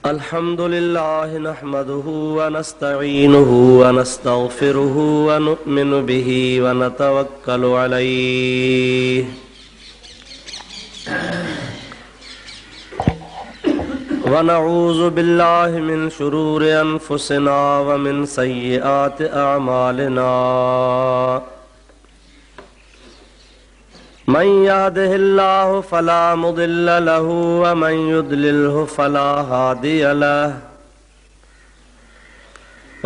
अल्हम्दुलिल्लाह नहमदुहु व नस्तईनुहु व नस्तगफिरुहु व नु'मिनु बिही व नतवक्कलु अलैहि व नऊज़ु बिल्लाहि मिन शुरूरि अनफुसिना व मिन सय्यिआति अअमालिना। मन यहदिहिल्लाहु फला मुदिल्ल लहु व मन युद्लिल्हु फला हादिय लहु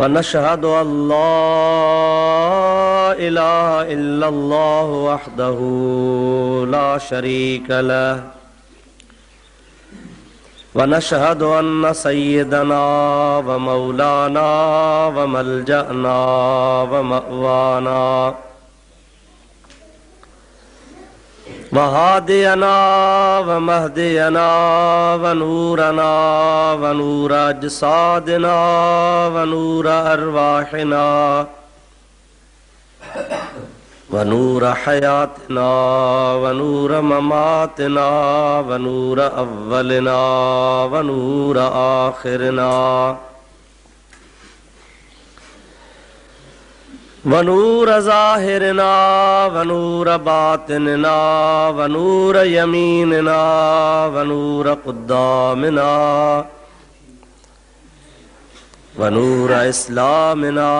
व नशहदु अल्ला इलाहा इल्लल्लाहु वहदहु ला शरीक लहु व नशहदु अन्न सय्यदना व मौलाना व मलजअना व मअवाना व हादियना व महदियना व नूरना व नूर अजसादिना व नूर अरवाहिना व नूर हयातना व नूर ममातना व नूर अव्वलिना व नूर आखिरना व नूर ज़ाहिरना व नूर बातिनना व नूर यमीनना व नूर क़ुद्दामिना व नूर इस्लामिना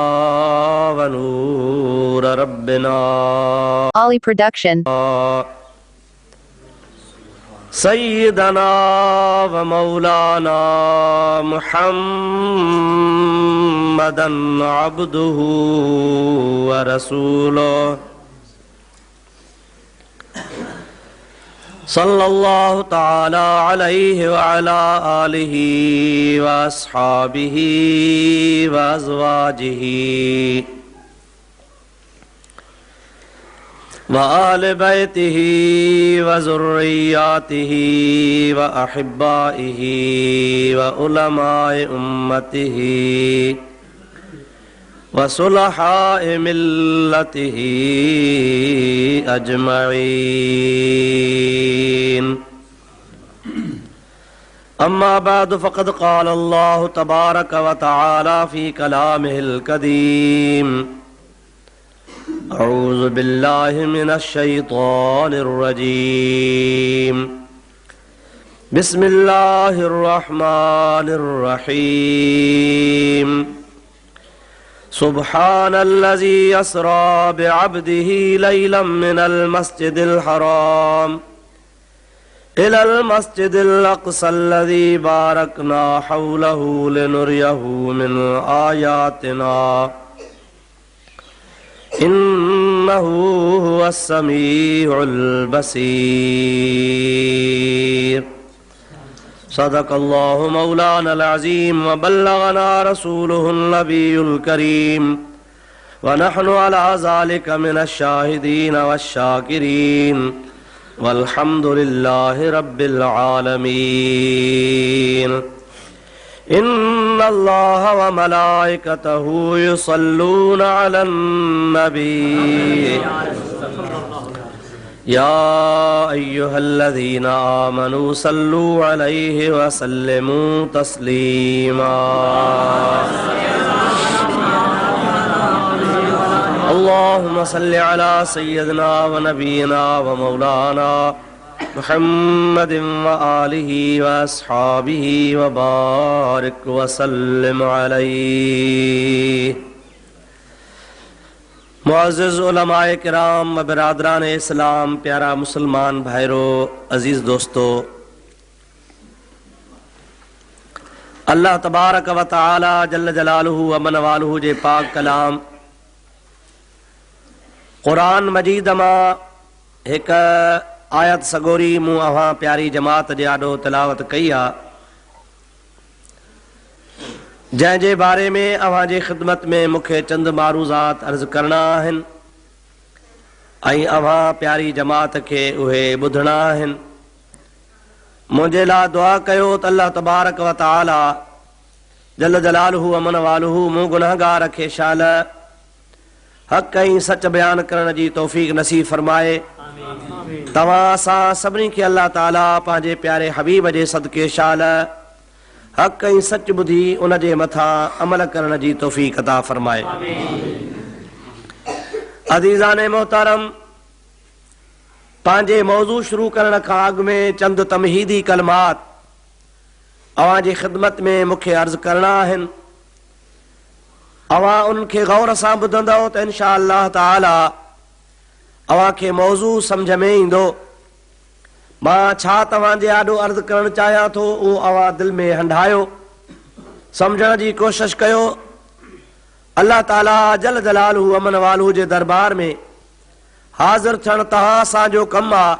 व नूर रब्बिना। Ali Production. सय्यदना व मौलाना मुहम्मदन अब्दुहु व रसूलुहु सल्लल्लाहु तआला अलैहि व अला आलिहि व अस्हाबिहि व अज़वाजिहि व आले बैतिही व ज़ुर्रिय्यातिही व अहिब्बाइही व उलमाए उम्मतिही व सुलहाए मिल्लतिही अजमईन। अम्मा बाद फ़क़द क़ाल अल्लाहु तबारक व तआला फ़ी कलामिहिल कदीम अऊज़ु बिल्लाहि मिनश शैतानिर रजीम बिस्मिल्लाहिर रहमानिर रहीम सुब्हानल्लज़ी अस्रा बिअब्दिही लैलन मिनल मस्जिदिल हराम इलल मस्जिदिल अक़सल्लज़ी बारकना हौलहु लिनुरियहु मिन आयातिना इन्नहु हुवस समीउल बसीर। सदक़ल्लाहु मौलानल अज़ीम व बल्लगना रसूलुहुन नबियुल करीम व नहनु अला ज़ालिका मिनश शाहिदीन वश्शाकिरीन वल्हम्दुलिल्लाहि रब्बिल आलमीन। इन्नल्लाह व मलाइकतहु युसल्लूना अलन नबी या अय्युहल्लज़ीना आमनू सल्लू अलैहि व सल्लिमू तस्लीमा। अल्लाहुम्मा सल्लि अला सय्यदिना व नबीना व मौलाना मुहम्मदिन व आलिहि व अस्हाबिहि व बारिक व सल्लिम अलैहि। मुअज़्ज़िज़ उलमाए किराम व बिरादरान इस्लाम, प्यारा मुसलमान भाइरों, अजीज दोस्तों, अल्लाह तबारक व तआला जल्ल जलालुहु व मन वालुहु जे पाक कलाम कुरान मजीद मां एक आयत सगोरी मूं अवां प्यारी जमात जे आॾो तिलावत कई आ, जंहिंजे बारे में अवां जी ख़िदमत में मूंखे चंद मारूज़ात अर्ज़ करणा आहिनि ऐं अवां प्यारी जमात खे उहे ॿुधणा आहिनि। मुंहिंजे लाइ दुआ कयो त अल्लाह तबारक व तआला जल्ल जलालुहु व मन वालुहु मूं गुनहगार खे शाल हक़ ऐं सच बयान करण जी तौफ़ीक़ नसीब फरमाए तव्हां सां सभिनी खे अल्लाह ताला पंहिंजे प्यारे हबीब जे सदके शाल हक़ ऐं सच ॿुधी उन जे मथां अमल करण जी तौफ़ीक़ अता फरमाए। अज़ीज़ाने मोहतरम, पंहिंजे मौज़ू शुरू करण खां अॻु में चंद तमहीदी कलमात अवां जी ख़िदमत में मूंखे अर्ज़ करणा आहिनि। अवां उन्हनि खे गौर सां ॿुधंदव त इंशा अल्लाह ताला अवां खे मौज़ू सम्झ में ईंदो। मां छा तव्हांजे आॾो अर्ज़ करणु चाहियां थो उहो अवां दिलि में हंढायो, सम्झण जी कोशिशि कयो। अल्लाह ताला जल जलालहू अमन वालू जे दरबार में हाज़िर थियण तव्हां असांजो कमु आहे,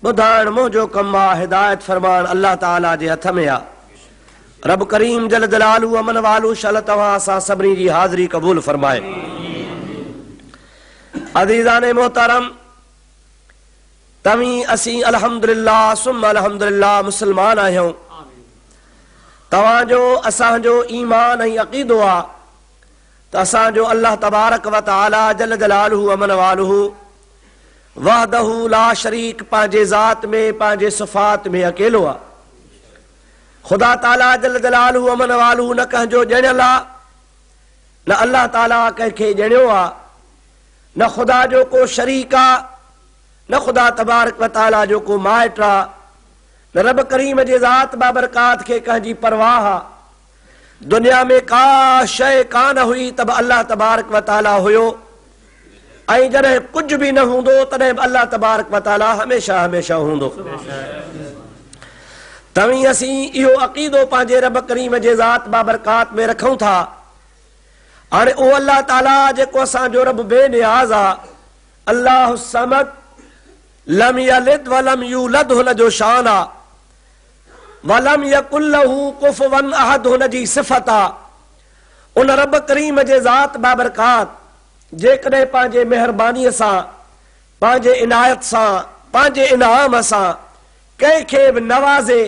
ॿुधाइण मुंहिंजो कमु आहे, हिदायत फरमाइण अल्लाह ताला जे हथ में आहे। रब करीम जल जलालहू अमन वालू शल तव्हां असां सभिनी जी हाज़िरी क़बूल फरमाए। अज़ीज़ाने मोहतरम, तव्हीं असीं अल्हम्दुलिल्लाह सुम्मा अल्हम्दुलिल्लाह मुस्लमान आहियूं। तव्हांजो असांजो ईमान ऐं अक़ीदो आहे त असांजो अल्लाह तबारक व तआला जल जलालहू अमन वालहू वहदहू ला शरीक पंहिंजे ज़ात में पंहिंजे सिफ़ात में अकेलो आहे। ख़ुदा ताला जल जलालहू अमन वालहू न कंहिंजो ॼणियल आहे, न अल्लाह ताला कंहिंखे ॼणियो आहे, न ख़ुदा जो को शरीक आहे, न ख़ुदा तबारक व तआला जो को माइट आहे, न रब करीम जे ज़ात बाबरकात खे कंहिंजी परवाह आहे। दुनिया में का शइ कान हुई त बि अल्लाह तबारक व तआला हुयो, ऐं जॾहिं कुझु बि न हूंदो तॾहिं बि अल्लाह तबारक व तआला हमेशह हमेशह हूंदो। तव्हीं असीं इहो अक़ीदो पंहिंजे रब करीम जे ज़ात बाबरकात में रखूं था। हाणे उहो अल्लाह ताला जेको असांजो रब बेनियाज़ आहे, अल्लाहु समद लम यलिद वलम यूलद हुन जो शान आहे, वलम यकुल लहू कुफुवन अहद हुन जी सिफ़त आहे। उन रब करीम जे ज़ात बाबरकात जेकॾहिं पंहिंजे महिरबानीअ सां, पंहिंजे इनायत सां, पंहिंजे इनाम सां कंहिंखे बि नवाज़े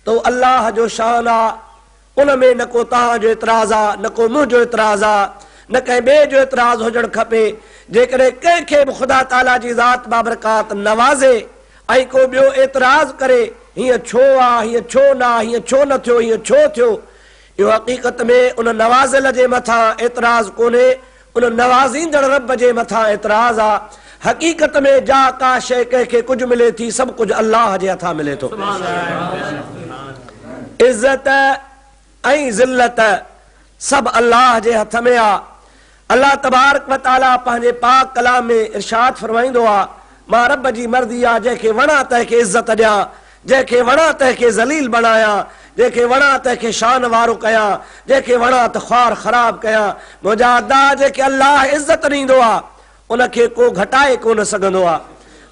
तो अल्लाह जो शान आहे। उन में न को तव्हांजो एतिराज़ आहे, न को मुंहिंजो एतिराज़ आहे, न कंहिं ॿिए जो एतिराज़ हुजणु खपे। जेकॾहिं कंहिंखे बि ख़ुदा ताला जी ज़ात बाबरकात नवाज़े ऐं को ॿियो एतिराज़ करे हीअं छो आहे, हीअं छो न आहे, हीअं छो न थियो, हीअं छो थियो, इहो हक़ीक़त में उन नवाज़ियल जे मथां एतिराज़ कोन्हे, उन नवाज़ींदड़ रब जे मथां एतिराज़ आहे। हक़ीक़त में जा का शइ कंहिंखे कुझु मिले थी, सभु कुझु अल्लाह जे हथां मिले थो। इज़त ऐं ज़िल्लत सभु अल्लाह जे हथ में आहे। अल्लाह तबारक व तआला पंहिंजे पाक कलाम में इरशाद फरमाईंदो आहे, मां रब जी मर्ज़ी आहे, जंहिंखे वणा तंहिंखे इज़त ॾियां, जंहिंखे वणा तंहिंखे ज़लील बणायां, जंहिंखे वणा तंहिंखे शान वारो कयां, जंहिंखे वणा त ख़्वार ख़राब कयां। मुंहिंजा अदा जेके अल्लाह इज़त ॾींदो आहे उनखे को घटाए कोन सघंदो आहे,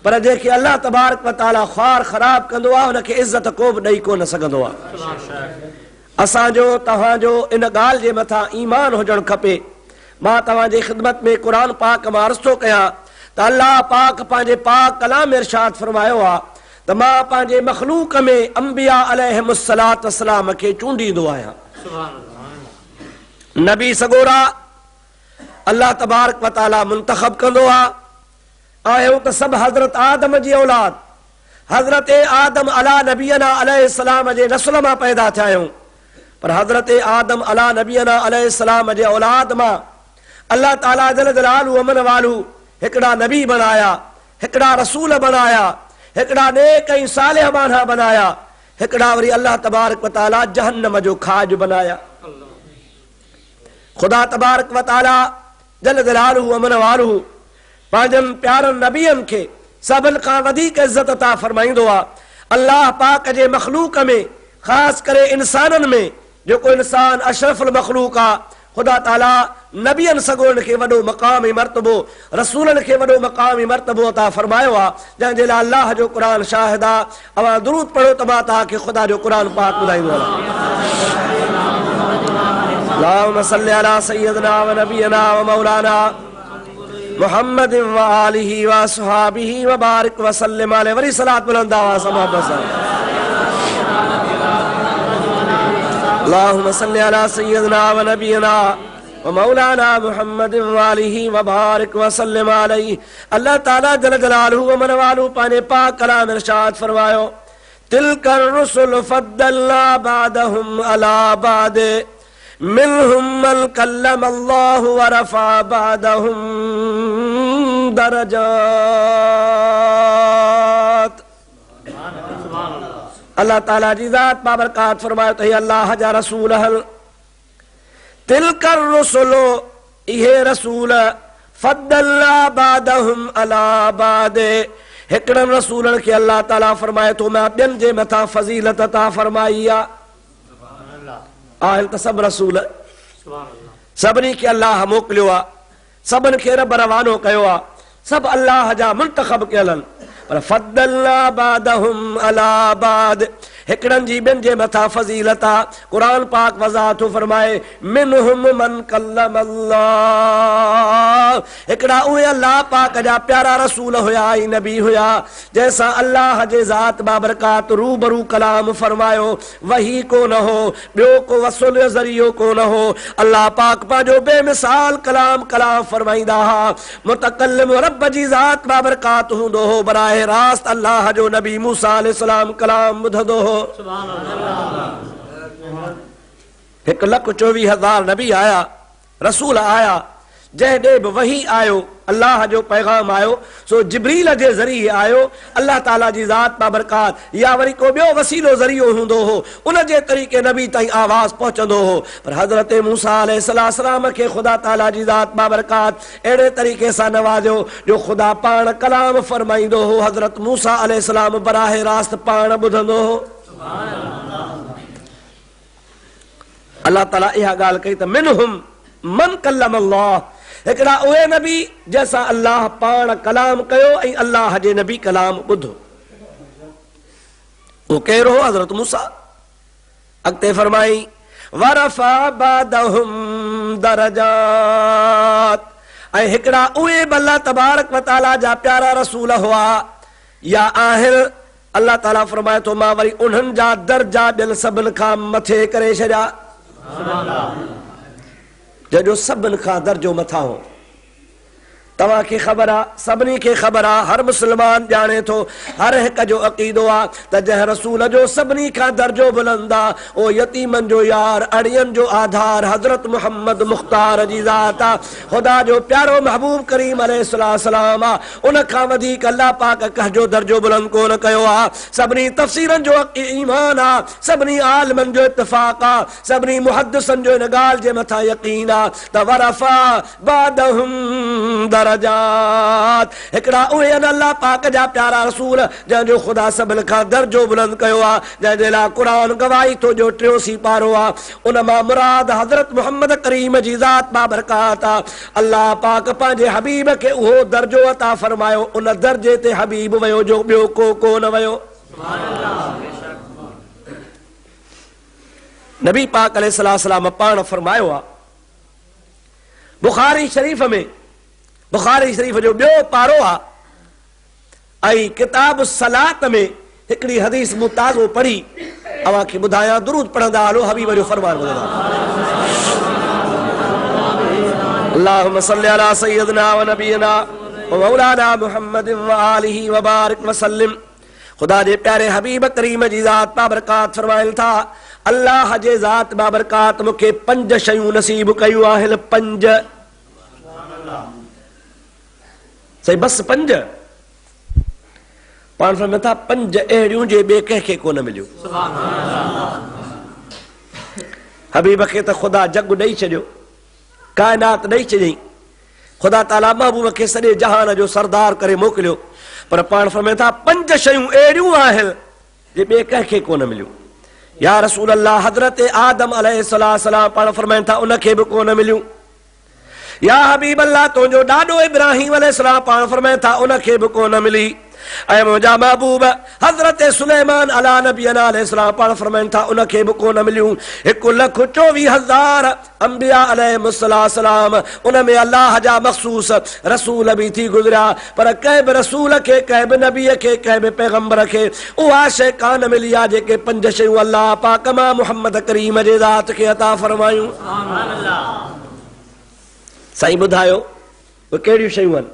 पर जंहिंखे अल्लाह तबारक व तआला ख़्वार ख़राब कंदो आहे उनखे इज़त को बि ॾेई कोन सघंदो आहे। असांजो तव्हांजो इन ॻाल्हि जे मथां ईमान हुजणु खपे। मां तव्हांजी ख़िदमत में क़ुरान पाक मां अर्ज़ थो कयां त अल्लाह पाक पंहिंजे पाक कलाम में इरशाद फरमायो आहे त मां पंहिंजे मख़लूक में अंबिया अलैहिमुस्सलात वस्सलाम खे चूंडींदो आहियां। नबी सगोरा अल्लाह तबारक व तआला मुंतखब कंदो आहे। आहियूं त सभु हज़रत आदम जी औलाद, हज़रत आदम अला नबीना अलैहिस्सलाम जे नस्ल मां पैदा थिया आहियूं, पर हज़रत आदम अला नबीना अलैहिस्सलाम जे औलाद मां अल्लाह ताला जल जलालहू अमन वालू हिकिड़ा नबी बनाया, हिकिड़ा रसूल बनाया, हिकिड़ा नेक ऐं सालिह माना बनाया, हिकिड़ा वरी अल्लाह तबारक व तआला जहन्नम जो खाज बनाया। ख़ुदा तबारक व तआला जल जलालहू अमन वालू पंहिंजनि प्यारनि नबियनि खे सभिनि खां वधीक इज़त अता फरमाईंदो आहे। अल्लाह पाक जे मख़लूक में, ख़ासि करे इंसाननि में, जेको इंसान अशरफुल मख़लूक आहे, ख़ुदा ताला नबियनि सगोरनि खे वॾो मक़ामी मर्तबो, रसूलनि खे वॾो मक़ामी मर्तबो अता फरमायो आहे, जंहिंजे लाइ अल्लाह जो क़ुरान शाहिद आहे। अवां दुरूद पढ़ो त मां तव्हांखे ख़ुदा जो क़ुरान पाक ॿुधाईंदो आहियां। अल्लाहुम्मा सल्लि अला सय्यिदना व नबियना व मौलाना मुहम्मद व आलिहि व असहाबिहि व बारिक व सल्लिम अलैहि। वरी सलात बुलंद आवाज़ सां मोहब्बत सां अल्लाहुम्मा सल्लि अला सय्यिदना व नबियना व मौलाना मुहम्मद वालिही व बारिक व सल्लिम अलैहि। अल्लाह ताला जल जलालहू व मनवालू पाने पाक कलाम इरशाद फरमायो, तिलकर रुसुल फद्दलना बादहुम अला बाद मिनहुम मन कल्लम अल्लाह व रफा बादहुम दरजात। अल्लाह ताला जी ज़ात बाबरकात फरमायो त अल्लाह जा रसूल हल तिलकर रुसुलो इहे रसूल फद्दलना बादहुम अला बाद हिकड़न रसूलन के अल्लाह ताला फरमाए तो मैं ॿियनि जे मथां फज़ीलत अता फरमाई आहे। आहिनि त सभु रसूल सभिनी खे अल्लाह मोकिलियो आहे, सभिनि खे रब रवानो कयो आहे, सभु अल्लाह जा मुंतखब कयल आहिनि, पर फद्दलना बादहुम अला बाद हिकड़न जी ॿियनि जे मथां फज़ीलत आहे। क़ुरान पाक वज़ाहत फरमाए मिनहुम मन कल्लम अल्लाह, हिकड़ा उहे अल्लाह पाक जा प्यारा रसूल हुया ऐं नबी हुया जंहिंसां अल्लाह जे ज़ात बाबरकात रूबरू कलाम फरमायो, वही को न हो, ॿियो को वसूल ज़रियो को न हो। अल्लाह पाक पंहिंजो बेमिसाल कलाम कलाम फरमाईंदा हुआ। मुतकल्लिम रब जी ज़ात बाबरकात हूंदो हो, बराह रास्त अल्लाह जो नबी मूसा अलैहिस्सलाम कलाम ॿुधंदो हो। 1,24,000 नबी आया, रसूल आया, जंहिं ॾे बि वही आयो, अल्लाह जो पैगाम आयो, सो जिब्रील जे ज़रिए आयो। अल्लाह ताला जी ज़ात बाबरकात या वरी को ॿियो वसीलो ज़रियो हूंदो हो, उन जे तरीक़े नबी ताईं आवाज़ पहुचंदो हो। पर हज़रत मूसा अलैहिस्सलाम खे ख़ुदा ताला जी ज़ात बाबरकात अहिड़े तरीक़े सां नवाज़ियो जो ख़ुदा पाण कलाम फरमाईंदो हो, हज़रत मूसा अलैहिस्सलाम बराह रास्त पाण ॿुधंदो हो। अल्लाह ताला इहा ॻाल्हि कई त मिनहुम मन कल्लम अल्लाह, हिकड़ा उहे नबी जंहिंसां अल्लाह पाण कलाम कयो ऐं अल्लाह जे नबी कलाम ॿुधो। उहो केरु हो? हज़रत मूसा। अॻिते फरमाई वरफा बादहुम दरजात, ऐं हिकड़ा उहे बि अल्लाह तबारक व तआला जा प्यारा रसूल हुआ या आहिनि। अल्लाह ताला फरमाए थो मां वरी उन्हनि जा दर्जा ॿियनि सभिनि खां मथे करे छॾिया, जंहिंजो सभिनि खां दर्जो मथां हो। तव्हांखे ख़बर आहे, सभिनी खे ख़बर आहे, हर मुस्लमान ॼाणे थो, हर हिक जो अक़ीदो आहे त जंहिं रसूल जो सभिनी खां दर्जो बुलंद आहे ओ यतीमनि जो यार, अड़ियनि जो आधार हज़रत मुहम्मद मुख़्तार जी ज़ात आहे। ख़ुदा जो प्यारो महबूब करीम अलैहिस्सलाम आहे, उन खां वधीक अल्लाह पाक कंहिंजो दर्जो बुलंद कोन कयो आहे। सभिनी तफ़सीरनि जो ईमान आहे, सभिनी आलिमनि जो इत्तिफ़ाक़ आहे, सभिनी मुहद्दिसनि जो इन ॻाल्हि जे मथां यक़ीन आहे त वरफ़ा बादहुम दरजात, हिकड़ा उहे आहिनि अल्लाह पाक जा प्यारा रसूल जंहिंजो ख़ुदा सभिनि खां दर्जो बुलंद कयो आहे, जंहिंजे लाइ क़ुरान गवाही थो जो 83 पारो आहे। उन मां मुराद हज़रत मुहम्मद करीम जी ज़ात बाबरकात आहे। अल्लाह पाक पंहिंजे हबीब खे उहो दर्जो अता फरमायो, उन दर्जे ते हबीब वियो जो ॿियो को कोन वियो। नबी पाक अलैहिस्सलाम पाण फरमायो आहे बुखारी शरीफ़ में, बुखारी शरीफ़ जो ॿियो पारो आहे ऐं किताब सलात में हिकिड़ी हदीस मूं ताज़ो पढ़ी अव्हां खे ॿुधायां। दुरूद पढ़ंदा हलो, हबीब जो फरमान ॿुधंदा। अल्लाहुम्म सल्लि अला सय्यदिना व नबीना व मौलाना मुहम्मद व आलिही व बारिक व सल्लिम। ख़ुदा जे प्यारे हबीब करीम जी ज़ात बाबरकात फरमाइनि था अल्लाह जे ज़ात बाबरकात मूंखे 5 शयूं नसीब कयूं आहिनि। 5 सही, बस 5 पाण फरमाइनि था 5 अहिड़ियूं जे ॿिए कंहिंखे कोन मिलियूं। हबीब खे त ख़ुदा जग ॾेई छॾियो, काइनात ॾेई छॾियईं, ख़ुदा ताला महबूब खे सॼे जहान जो सरदार करे मोकिलियो, पर पाण फरमाइनि था 5 शयूं अहिड़ियूं आहिनि जे ॿिए कंहिंखे कोन मिलियूं। या रसूल अल्लाह हज़रत आदम अलैहिस्सलाम पाण फरमाइनि था उनखे बि कोन मिलियूं। या हबीब अल्लाह तुंहिंजो ॾाॾो इब्राहिम अलैहिस्सलाम पाण फरमाइनि था उनखे बि कोन मिली। ऐं मुंहिंजा महबूब हज़रत सुलेमान अला नबीना अलैहिस्सलाम पाण फरमाइनि था उनखे बि कोन मिलियूं। 1,24,000 अंबिया अलैहिस्सलाम, उन में अल्लाह जा मख़सूस रसूल बि थी गुज़रिया, पर कंहिं बि रसूल खे, कंहिं बि नबीअ खे, कंहिं बि पैगंबर खे उहा शइ कान मिली आहे जेके 5 शयूं अल्लाह पाक मां मुहम्मद करीम जे ज़ात खे अता फरमायूं। साईं ॿुधायो उहे कहिड़ियूं शयूं आहिनि?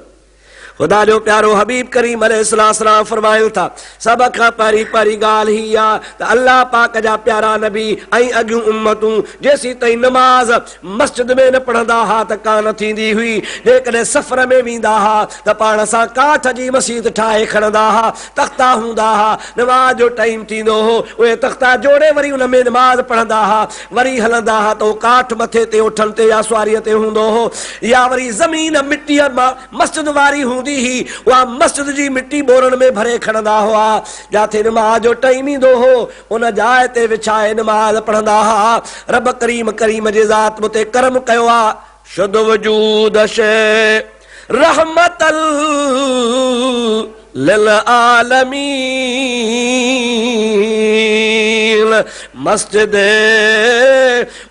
खुदा जो प्यारो हबीब करीम अलैहिस्सलाम फरमायो था सब खां पहिरीं पहिरीं ॻाल्हि ही आहे त अल्लाह पाक जा प्यारा नबी ऐं अॻियूं उम्मतूं जेसीं ताईं नमाज़ मस्जिद में न पढ़ंदा हुआ त कान थींदी हुई। जेकॾहिं सफ़र में वेंदा हुआ त पाण सां काठ जी मस्जिद ठाहे खणंदा हुआ, तख़्ता हूंदा हुआ, नमाज़ जो टाइम थींदो हो उहे तख़्ता जोड़े वरी उन में नमाज़ पढ़ंदा हुआ, वरी हलंदा हुआ त उहो काठ मथे ते उठनि ते या सुवारीअ ते हूंदो हो, या वरी ज़मीन मिटीअ मस्जिद वारी हूंदी ही उहा मस्जिद जी मिट्टी बोरनि में भरे खणंदा हुआ। जिथे नमाज जो टाइम ईंदो हो उन जाइ ते विछाए नमाज पढ़ंदा हुआ। रब करीम करीम जे ज़ात मुते करम कयो आहे। शुद्ध वजूद शे रहमतल लिल आलमीन मस्जिद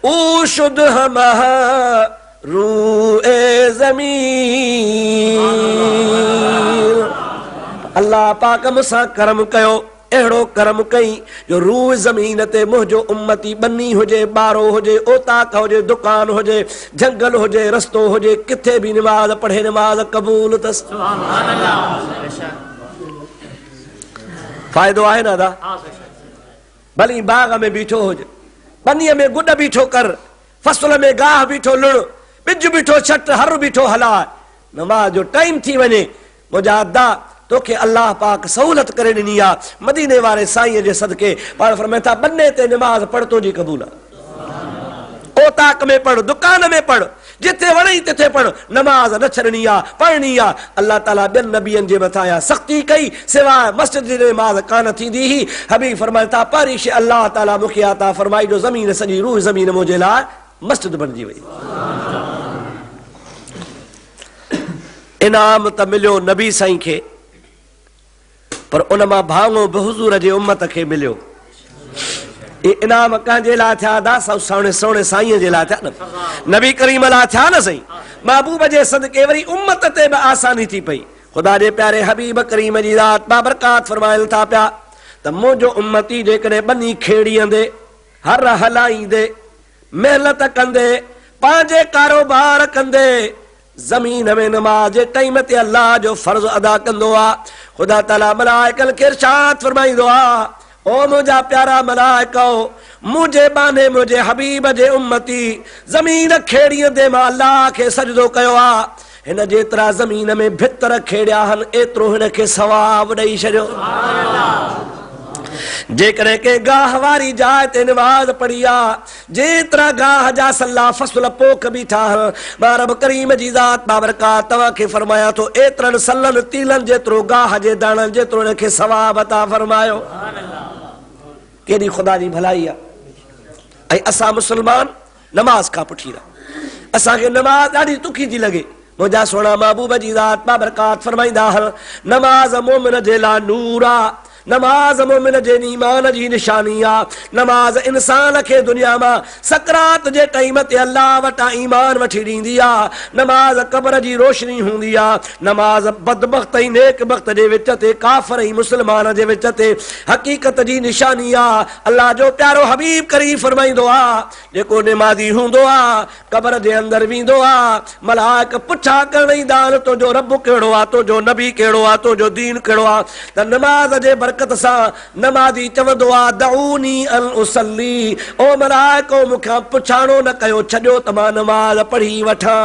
ऊ शुद्ध हम रूए ज़मीन। अल्लाह पाक मूंसां करम कयो, अहिड़ो करम कई जो रूह ज़मीन ते मुंहिंजो उम्मती बनी हुजे, ॿारो हुजे, ओताक हुजे, दुकान हुजे, जंगल हुजे, रस्तो हुजे, किथे भी नमाज पढ़े नमाज क़बूल अथसि। फ़ाइदो आहे न अदा? भली बाग में बीठो हुजे, बनीअ में गुॾ बीठो कर, फसल में गाह बीठो लुण, बिज बीठो छट, हर बीठो हलाए, नमाज जो टाइम थी वञे, मुंहिंजा अदा तोखे अल्लाह पाक सहूलत करे ॾिनी आहे। मदीने वारे साईं जे सदके पाण फरमाए था बन्ने ते नमाज पढ़ तुंहिंजी क़बूल आहे। ओताक में पढ़, दुकान में पढ़, जिथे वणई तिथे पढ़, नमाज न छॾणी आहे, पढ़णी आहे। अल्लाह ताला ॿियनि नबियनि जे मथां सख़्ती कई, सिवाय मस्जिद जी नमाज कान थींदी ही। हबीब फरमाए था पहिरीं शइ अल्लाह ताला मूंखे अता फरमाई जो ज़मीन सॼी रूह ज़मीन मुंहिंजे लाइ मस्जिद बणिजी वई। इनाम त मिलियो नबी साईं खे, पर उन मां भाङो बि हुज़ूर जे उम्मत खे मिलियो। इनाम कंहिंजे लाइ थिया दा? सोणे साईं जे लाइ थिया न, नबी करीम लाइ थिया न साईं। महबूब जे सदके वरी उम्मत ते बि आसानी थी पई। ख़ुदा जे प्यारे हबीब करीम जी रात बाबरकात फरमाइल था पिया त मुंहिंजो उम्मती जेकॾहिं बनी खेड़ींदे, हर हलाईंदे, महिनत कंदे, पंहिंजे कारोबार कंदे, ज़मीन में नमाज जे टाइम ते अल्लाह जो फर्ज़ अदा कंदो आहे, ख़ुदा ताला मलाइकनि खे इरशाद फरमाईंदो आहे, ओ मुंहिंजा प्यारा मलाइको, मुंहिंजे बाने मुंहिंजे हबीब जे उम्मती ज़मीन खेड़ींदे मां अल्लाह खे सजदो कयो आहे। हिन जेतिरा ज़मीन में भितर खेड़िया आहिनि एतिरो हिन खे सवाब ॾेई छॾियो। जेकॾहिं के गाह वारी जाइ ते नमाज पढ़ी आहे, जेतिरा गाह जा सला फसल पोख बीठा आहिनि, मां रब करीम जी ज़ात बाबरकात तव्हांखे फरमाया थो एतिरनि सलनि तीलनि जेतिरो गाह जे दाणनि जेतिरो हिन खे सवाब अता फरमायो। केॾी ख़ुदा जी भलाई आहे। ऐं असां मुस्लमान नमाज खां पुठी रह, असांखे नमाज ॾाढी दुखी थी लॻे। मुंहिंजा सोना महबूब जी ज़ात बाबरकात फरमाईंदा आहिनि नमाज मोमिन जे लाइ नूर आहे, नमाज मोमिन जे ईमान जी निशानी आहे। नमाज इंसान खे दुनिया मां सकरात जे टाइम ते अल्लाह वटां ईमान वठी ॾींदी आहे। नमाज क़ब्र जी रोशनी हूंदी आहे। नमाज बदबख्त ऐं नेक बख्त जे विच ते, काफ़िर ऐं मुस्लमान जे विच ते हक़ीक़त जी निशानी आहे। अल्लाह जो प्यारो हबीब करीम फरमाईंदो आहे जेको नमाज़ी हूंदो आहे क़ब्र जे अंदरि वेंदो आहे, मलाइक पुछा करण ईंदा आहिनि तुंहिंजो रब कहिड़ो आहे, तुंहिंजो नबी कहिड़ो आहे, तुंहिंजो दीन कहिड़ो आहे। त नमाज जे बरकत सां नमाज़ी चवंदो आहे दऊनी अन उसल्ली, ओ मलाइको मूंखां पुछाणो न कयो, छॾियो त मां नमाज़ पढ़ी वठां।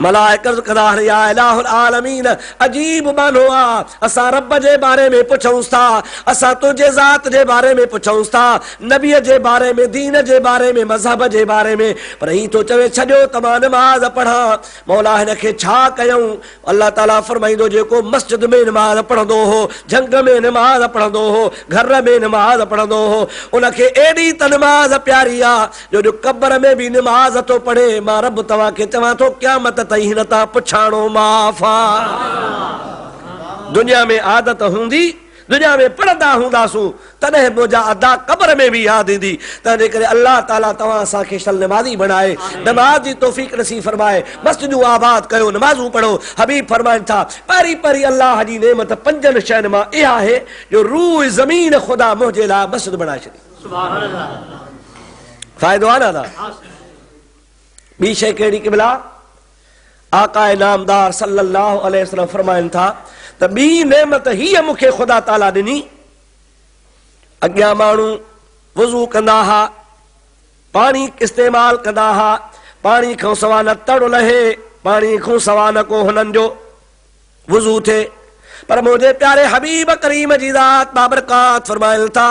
मलाइक अर्ज़ कंदा आहिनि या इलाहुल आलमीन, अजीब मानो आहे असां रब जे बारे में पुछूं था, असां तुंहिंजे ज़ात जे बारे में पुछूं था, नबीअ जे बारे में, दीन जे बारे में, मज़हब जे बारे में, पर ही तो चवे छॾियो त मां नमाज़ पढ़ां। मौला हिन खे छा कयूं? अल्लाह ताला फरमाईंदो जेको मस्जिद में नमाज़ पढ़ंदो हो, झंग में नमाज़ पढ़ंदो हो, घर में नमाज़ पढ़ंदो हो, उनखे एॾी त नमाज़ प्यारी आहे जो क़ब्र में बि नमाज़ थो पढ़े। मां रब तव्हांखे चवां थो क़यामत ताईं हिन तां पुछाणो माफ़ आहे। दुनिया में आदत हूंदी, दुनिया में पढ़ंदा हूंदासूं, तॾहिं मुंहिंजा अदा क़ब्र में बि यादि ईंदी। तंहिंजे करे अल्लाह ताला तव्हां असांखे शल नमाज़ी बणाए, नमाज़ जी तौफ़ीक़ नसीब फरमाए, मस्जिदूं आबाद कयो, नमाज़ूं पढ़ो। हबीब फरमाइनि था पहिरीं पहिरीं अल्लाह जी नेमत पंजनि शयुनि मां इहा आहे जो रूह ज़मीन ख़ुदा मुंहिंजे लाइ मस्जिद बणाए छॾी। फ़ाइदो आहे न? ॿी शइ कहिड़ी क़िबला? आका नामदार सल्लल्लाहु अलैहि वसल्लम फरमाइनि था त ॿी नेमत हीअ मूंखे ख़ुदा ताला ॾिनी। अॻियां माण्हू वुज़ू कंदा हुआ, पाणी इस्तेमाल कंदा हुआ, पाणी खां सवाइ न तड़ लहे, पाणी खां सवाइ न को हुननि जो वुज़ू थिए। पर मुंहिंजे प्यारे हबीब करीम जी ज़ात बाबरकात फरमाइनि था,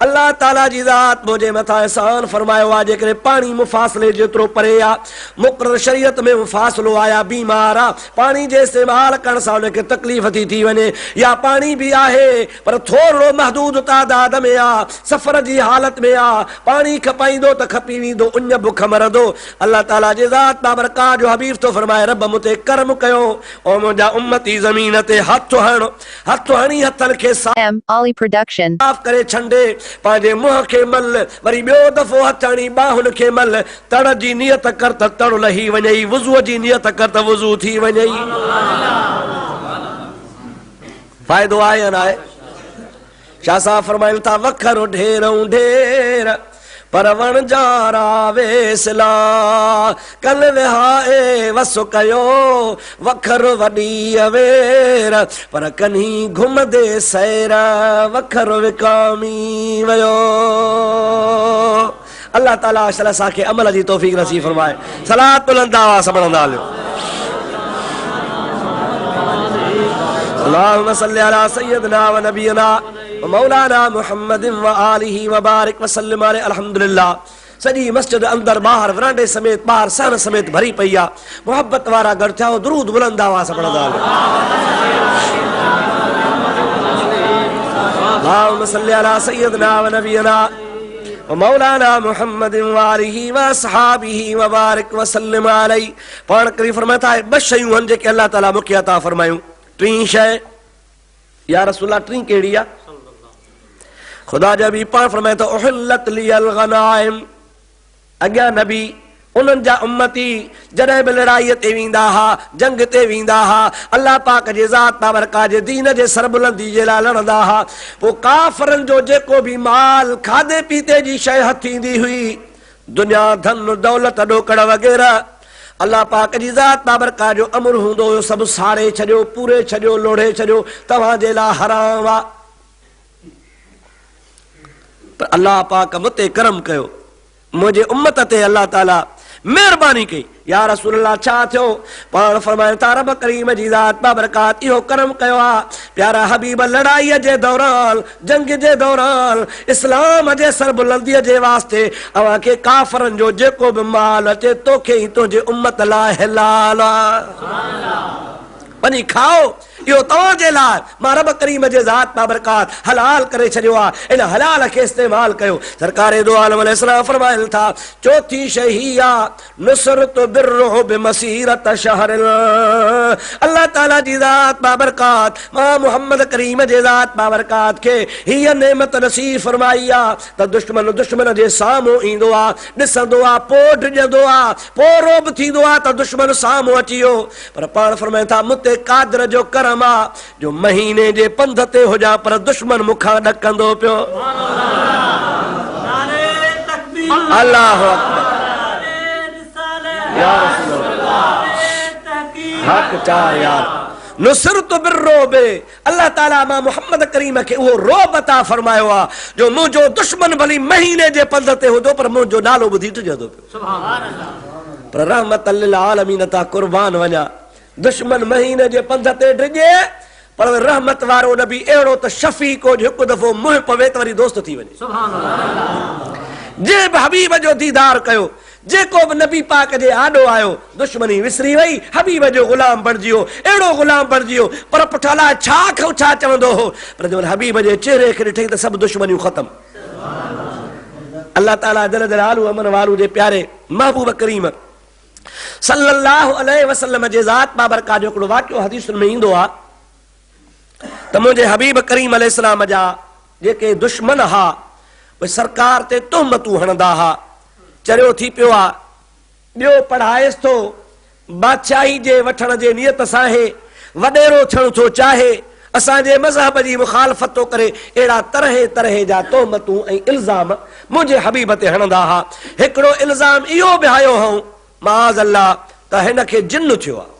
अल्लाह ताला जी ज़ात मुंहिंजे मथां एहसान फरमायो आहे जेकॾहिं पाणी मुफ़ासिले जेतिरो परे आहे, मुक़रर शरीयत में मुफ़ासिलो आया, बीमार आहे, पाणी जे इस्तेमाल करण सां हुनखे तकलीफ़ थी वञे, या पाणी बि आहे पर थोरो महदूद तादाद में आहे, सफ़र जी हालत में आहे, पाणी खपाईंदो त खपी वेंदो, उञ बुख मरंदो। अल्लाह ताला जी ज़ात बाबरकात जो हबीब थो फरमाए, रब मूं ते करम कयो ओ मुंहिंजा उम्मती ज़मीन ते हथ हणी हथनि खे M. Ollie Production. साफ़ करे छंडे, पंहिंजे मुंहं खे मल, वरी ॿियो दफ़ो हथ हणी ॿाहुनि खे मल, तड़ जी नियत कर त तड़ लही वञई, वुज़ूअ जी नियत कर त वुज़ू थी वञई। फ़ाइदो आहे या न आहे? शाह साहब फरमाइनि था, वखर ढेरऊं ढेर पर वणजारा वेसला, कल विहाए वसु कयो वखर वॾी अवेर, पर कन्ही घुमदे सैर वखर विकामी वियो। अल्लाह ताला असांखे अमल जी तौफ़ीक़ नसीब फरमाए। सलात बुलंद आवाज़ सां पढ़ंदा हलियो। अल्लाहुम्मा सल्लि अला सय्यदना व नबीना मौलाना मुहम्मद व आलिहि व बारिक व सल्लिम अलैहि। अल्हम्दुलिल्लाह सॼी मस्जिद अंदर ॿाहिरि वरांडे समेत ॿाहिरि सहन समेत भरी पई आहे। मोहब्बत वारा गॾु थिया, दुरूद बुलंद आवाज़ सां पढ़ंदा हलियो। अल्लाहुम्मा सल्लि अला सय्यदना व नबीना व मौलाना मुहम्मद व आलिहि व असहाबिहि व बारिक व सल्लिम अलैहि। पाण करी फरमाता है ॿ शयूं आहिनि जेके अल्लाह ताला मूंखे अता फरमायूं। टीं शइ या रसूला टीं कहिड़ी आहे? खुदा जा बि पाण फरमाए थो, उहिल्लत लियल गनाइम। अॻियां नबी उन्हनि जा उम्मती जॾहिं बि लड़ाईअ ते वेंदा हुआ, जंग ते वेंदा हुआ, अल्लाह पाक जे ज़ात बाबरकात जे दीन जे सरबुलंदी जे लाइ लड़ंदा हुआ, पोइ काफ़रनि जो जेको बि माल खाधे पीते जी शइ हथ ईंदी हुई, दुनिया धन दौलत ॾोकड़ वग़ैरह, अल्लाह पाक जी ज़ात बाबरकात जो अमर हूंदो हुयो, सभु साड़े छॾियो, पूरे छॾियो, लोढ़े छॾियो, तव्हांजे लाइ हराम आहे। पर अल्लाह पाक मूं ते करम कयो, मुंहिंजे उम्मत ते अल्लाह ताला महिरबानी कई। या रसूल अल्लाह छा थियो? पाण फरमाइनि था, रब करीम जी ज़ात बाबरकात इहो करम कयो आहे, प्यारा हबीब लड़ाईअ जे दौरान, जंग जे दौरान, इस्लाम जे सरबुलंदीअ जे वास्ते अव्हां खे काफ़रनि जो जेको बि माल अचे तोखे ई तुंहिंजे उम्मत लाइ हलाल आहे, वञी खाओ, इहो तव्हांजे लाइ मां रब करीम जे ज़ात बाबरकात हलाल करे छॾियो आहे, इन हलाल खे इस्तेमाल कयो। सरकार दो आलम अलैहिस्सलाम फरमाइनि था, चौथी शइ ही आहे नुसरत बिर्रुहु बिमसीरत शहर। अल्लाह ताला जी ज़ात बाबरकात मां मोहम्मद करीम जे ज़ात बाबरकात खे हीअ नेमत नसीब फरमाई आहे त दुश्मन जे साम्हूं ईंदो आहे, ॾिसंदो आहे, पोइ डिॼंदो आहे, पोइ रोब थींदो आहे त दुश्मन साम्हूं अची वियो। पर पाण फरमाइनि था, मूं ते कादर जो करम आहे जो महीने जे पंध ते हुजां पर दुश्मन मूंखां ॾकंदो पियो। अल्लाह हक़ चार यार नुसरत बिर्रोब। अल्लाह ताला मां मोहम्मद करीम खे उहो रोब अता फरमायो आहे जो मुंहिंजो दुश्मन भली महीने जे पंध ते हूंदो पर मुंहिंजो नालो ॿुधी टिजंदो पियो। पर रहमत लिल आलमीन तां कुर्बान वञा, दुश्मन महीने जे पंध ते डिॼे पर रहमत वारो नबी अहिड़ो त शफ़ी को हिकु दफ़ो मुंहुं पवे त वरी दोस्त थी वञे। जे बि हबीब जो दीदार कयो, जेको बि नबी पाक जे आॾो आयो, दुश्मनी विसरी वई, हबीब जो ग़ुलाम बणिजी वियो, अहिड़ो ग़ुलाम बणिजी वियो। पर पुठ अलाए छा खां छा चवंदो हो, पर जॾहिं हबीब जे चेहरे खे ॾिठई त सभु दुश्मनियूं ख़तम। अल्लाह ताला जल जलालहू अमन वालू जे प्यारे महबूब करीम सल्लल्लाहु अलैहि वसल्लम जे ज़ात बाबरकात जो हिकिड़ो वाक़ियो हदीसुनि में ईंदो आहे त मुंहिंजे हबीब करीम अलैहिस्सलाम जा जेके दुश्मन हा उहे सरकार ते तोहमतूं हणंदा हा, चरियो थी पियो आहे, ॿियो पढ़ाएसि थो, बादशाही जे वठण जे नियत सां आहे, वॾेरो थियणु थो चाहे, असांजे मज़हब जी मुखालफ़त थो करे, अहिड़ा तरह तरह जा तोहमतूं ऐं इल्ज़ाम मुंहिंजे हबीब ते हणंदा हा। हिकिड़ो इल्ज़ाम इहो बि आयो हुओ, माज़ अल्लाह त हिन खे जिन थियो आहे।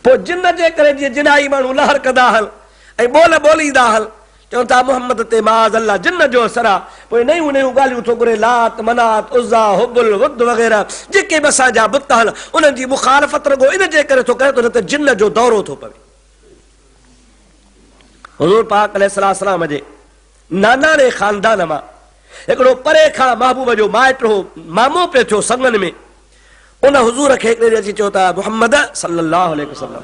पोइ जिन जे करे जीअं जिनाई माण्हू लहर कंदा हल ऐं ॿोल ॿोलींदा हल, चवनि था मोहम्मद ते माज़ अल्लाह जिन जो असर आहे। पोइ नयूं नयूं ॻाल्हियूं थो घुरे, लात मनात उज़्ज़ा हुबुल वुद वग़ैरह जेके बि असांजा बुत हल उन्हनि जी मुखालफ़त रुॻो इन जे करे थो करे त हुन ते जिन जो दौरो थो पवे। हुज़ूर पाक अलैहिस्सलाम जे नानाणे ख़ानदान मां हिकिड़ो परे खां महबूब जो माइट हो, मामो पियो थियो संगन में। उन हुज़ूर खे हिकिड़े ॾींहुं अची चयो था मुहम्मद सल्लल्लाहु अलैहि वसल्लम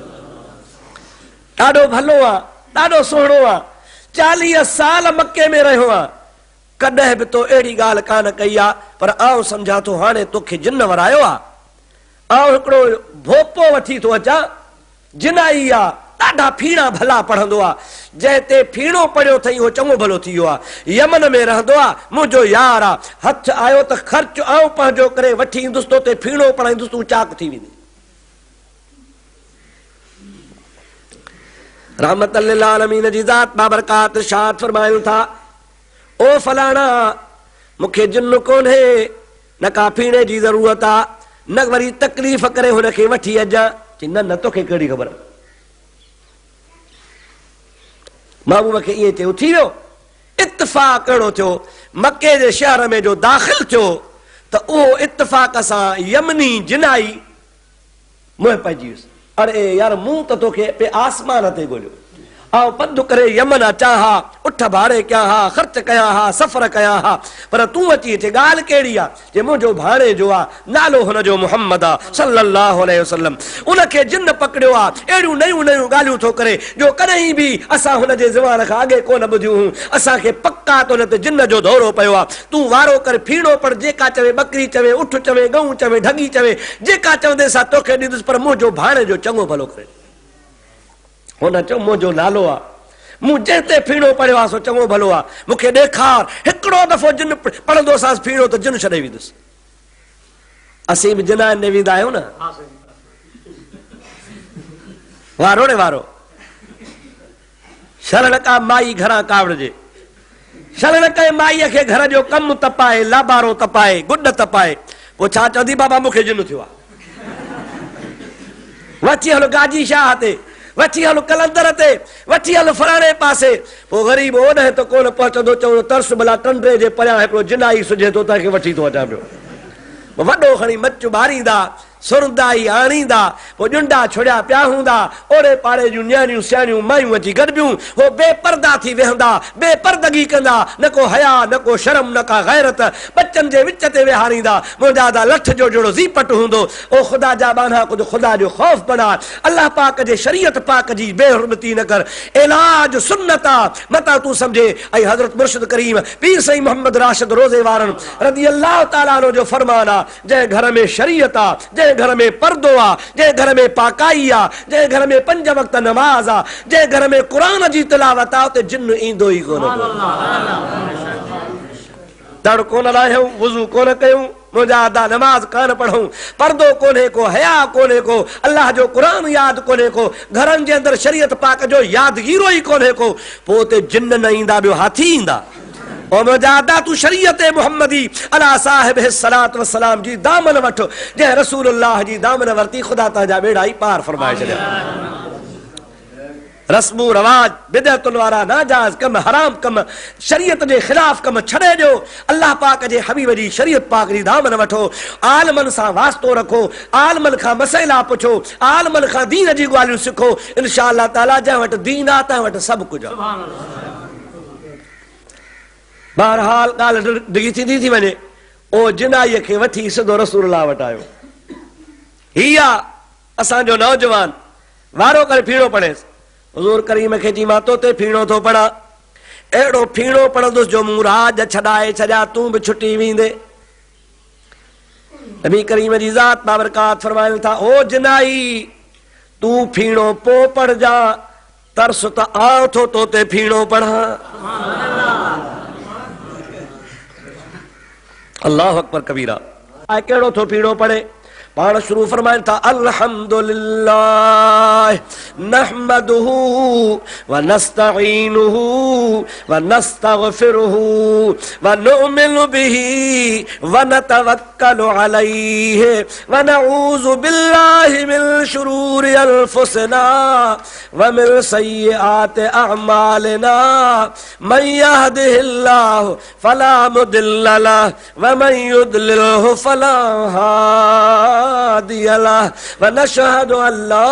ॾाढो भलो आहे, ॾाढो सुहिणो आहे, 40 साल मके में रहियो आहे, कॾहिं बि तो अहिड़ी ॻाल्हि कान कई आहे, पर आउं सम्झां थो हाणे तोखे जिन वरायो आहे। आउं हिकिड़ो भोपो वठी थो अचां, जिनाई आहे, ॾाढा फीणा भला पढ़ंदो आहे, जंहिं ते फीणो पढ़ियो अथई उहो चङो भलो थी वियो आहे, यमन में रहंदो आहे, मुंहिंजो यार आहे, हथ आयो त ख़र्च आउं पंहिंजो करे वठी ईंदुसि, तो ते फीणो पढ़ाईंदुसि, तूं चाक थी वेंदी। रहमत लिल आलमीन जी ज़ात बाबरकात इरशाद फरमायूं था, ओ फलाणा मूंखे जिन कोन्हे, न का फीणे जी ज़रूरत आहे, न वरी तकलीफ़ करे हुनखे वठी अचां। चई न तोखे कहिड़ी ख़बर। महबूब खे ईअं थियो, थी वियो इत्तफ़ाक़ अहिड़ो थियो, मके जे शहर में जो दाख़िल थियो त उहो इत्तफ़ाक़ सां यमनी जिनाई मुंहुं पइजी वियुसि। अरे यार मूं त तोखे पे आसमान ते ॻोल्हियो, ऐं पंधु करे यमन अचां हा, उठ भाड़े कयां हा, ख़र्च कयां हा, सफ़र कयां हा, पर तूं अची अचे ॻाल्हि कहिड़ी आहे? जे मुंहिंजो भाणे जो आहे, नालो हुनजो मुहम्मद आहे सल्लल्लाहु अलैहि वसल्लम, उनखे जिन पकड़ियो आहे। अहिड़ियूं नयूं नयूं ॻाल्हियूं थो करे जो कॾहिं बि असां हुनजे ज़ुबान खां अॻे कोन ॿुधियूं हुयूं। असांखे पक्का त हुन ते जिन जो दौरो पियो आहे। तूं वारो कर, फीणो पढ़, जेका चवे बकरी चवे, उठ चवे, गऊं चवे, ढगी चवे, जेका चवंदे सां तोखे ॾींदुसि, पर मुंहिंजो भाणे जो चङो भलो करे। हुन चयो मुंहिंजो नालो आहे, मूं जंहिं ते फीणो पढ़ियो आहे सो चङो भलो आहे, मूंखे ॾेखार। हिकिड़ो दफ़ो जिन पढ़ंदोसांसि फीणो त जिन छॾे वेंदुसि। असीं बि जिनाइनि ॾे वेंदा आहियूं न, वारो रे वारो। शरण का माई घरां कावड़जे, शरण कई माईअ खे घर जो कमु तपाए, लाबारो तपाए, गुॾ तपाए, पोइ छा चवंदी बाबा मूंखे जिन थियो आहे। वठी हलो गाजी शाह ते, वठी हलो कलंदर ते, वठी हलो फलाणे पासे। पोइ ग़रीब ओॾे त कोन पहुचंदो, चवंदो तरस भला टंडे जे परियां हिकिड़ो जिनाई सुझे थो, तव्हांखे वठी थो अचां पियो। वॾो खणी मच ॿारींदा, सुरंदाई आणींदा, पोइ ॼुंडा छुड़िया पिया हूंदा, ओड़े पाड़े जूं न्याणियूं सियाणियूं मायूं अची गॾिबियूं, हो बेपर्दा थी वेहंदा, बेपर्दगी कंदा, न को हया, न को शर्म, न का गैरत, बच्चनि जे विच ते विहारींदा। मुंहिंजा दा लठ जो जहिड़ो ज़ीपट हूंदो। ओ ख़ुदा जा बाना कुझु ख़ुदा जो ख़ौफ़ बना, अल्लाह पाक जे शरीयत पाक जी बेहुरमती न कर, इलाज सुन्नत आहे मता तूं सम्झे। ऐं हज़रत मुर्शिद करीम पीर साईं मोहम्मद राशिद रोज़े वारनि रज़ी अल्लाह ताला अन्हु जो फरमान आहे, जंहिं घर में शरीयत आहे, जंहिं घर में पर्दो आहे, जंहिं घर में पाकाई आहे, जंहिं घर में 5 वक्त नमाज आहे, जंहिं घर में क़ुरान जी तिलावत आहे, उते जिन ईंदो ई कोन। दड़ कोन लाहियूं, वुज़ू कोन कयूं, मुंहिंजा अदा नमाज कान पढ़ूं, पर्दो कोन्हे को, हया कोन्हे को, अल्लाह जो क़ुरान यादि कोन्हे को, घरनि जे अंदरि शरीयत पाक जो यादगीरो ई कोन्हे को, पोइ उते जिन न ईंदा, ॿियो हाथी ईंदा। ओ मुजादा तू शरीयत मुहम्मदी अला साहिब सलात व सलाम जी दामन वठ, जंहिं रसूलुल्लाह जी दामन वरती, ख़ुदा तांजा बेड़ा ई पार फरमाए छॾिया। रस्मू रवाज, बिदअतुनि वारा नाजायज़ कम, हराम कम, शरीयत जे ख़िलाफ़ कम छॾे ॾियो। अल्लाह पाक जे हबीब जी शरीयत पाक जी दामन वठो, आलमनि सां वास्तो रखो, आलमनि खां मसइला पुछो, आलमनि खां दीन जी ॻाल्हियूं सिखो। इंशा अल्लाह ताला जंहिं वटि दीन आहे तंहिं वटि सभु कुझु आहे। बहरहाल ॻाल्हि डिघी थींदी थी वञे, ओ जिनाईअ खे वठी सिधो रसूलुल्लाह वटि आयो। हीअ आहे असांजो नौजवान, वारो करे फीणो पढ़ेसि। हुज़ूर करीम खे चई मां तो ते फीणो थो पढ़ां, अहिड़ो फीणो पढ़ंदुसि जो मूं राज छॾाए छॾिया, तूं बि छुटी वेंदे। नबी करीम जी ज़ात बाबरकात फरमायूं था, ओ जिनाई तूं फीणो पोइ पढ़जा, तरस त आउं थो तो ते फीणो पढ़ां। अल्लाह अकबर कबीरा। कहिड़ो थो फीणो पढ़े? पाण शुरू फरमाइन था अल्हम्दुलिल्लाह नहमदुहु व नस्तईनुहु व नस्तगफिरुहु व नुमिनु बिही व नतवक्कलु अलैहि व नऊज़ु बिल्लाहि मिन शुरूरि अनफुसिना व मिन सय्यिआति अअमालिना मन यहदिहिल्लाहु फला मुदिल्ल लहु व मन युद्लिलहु फला हादिय लहु व नशहदु अल्ला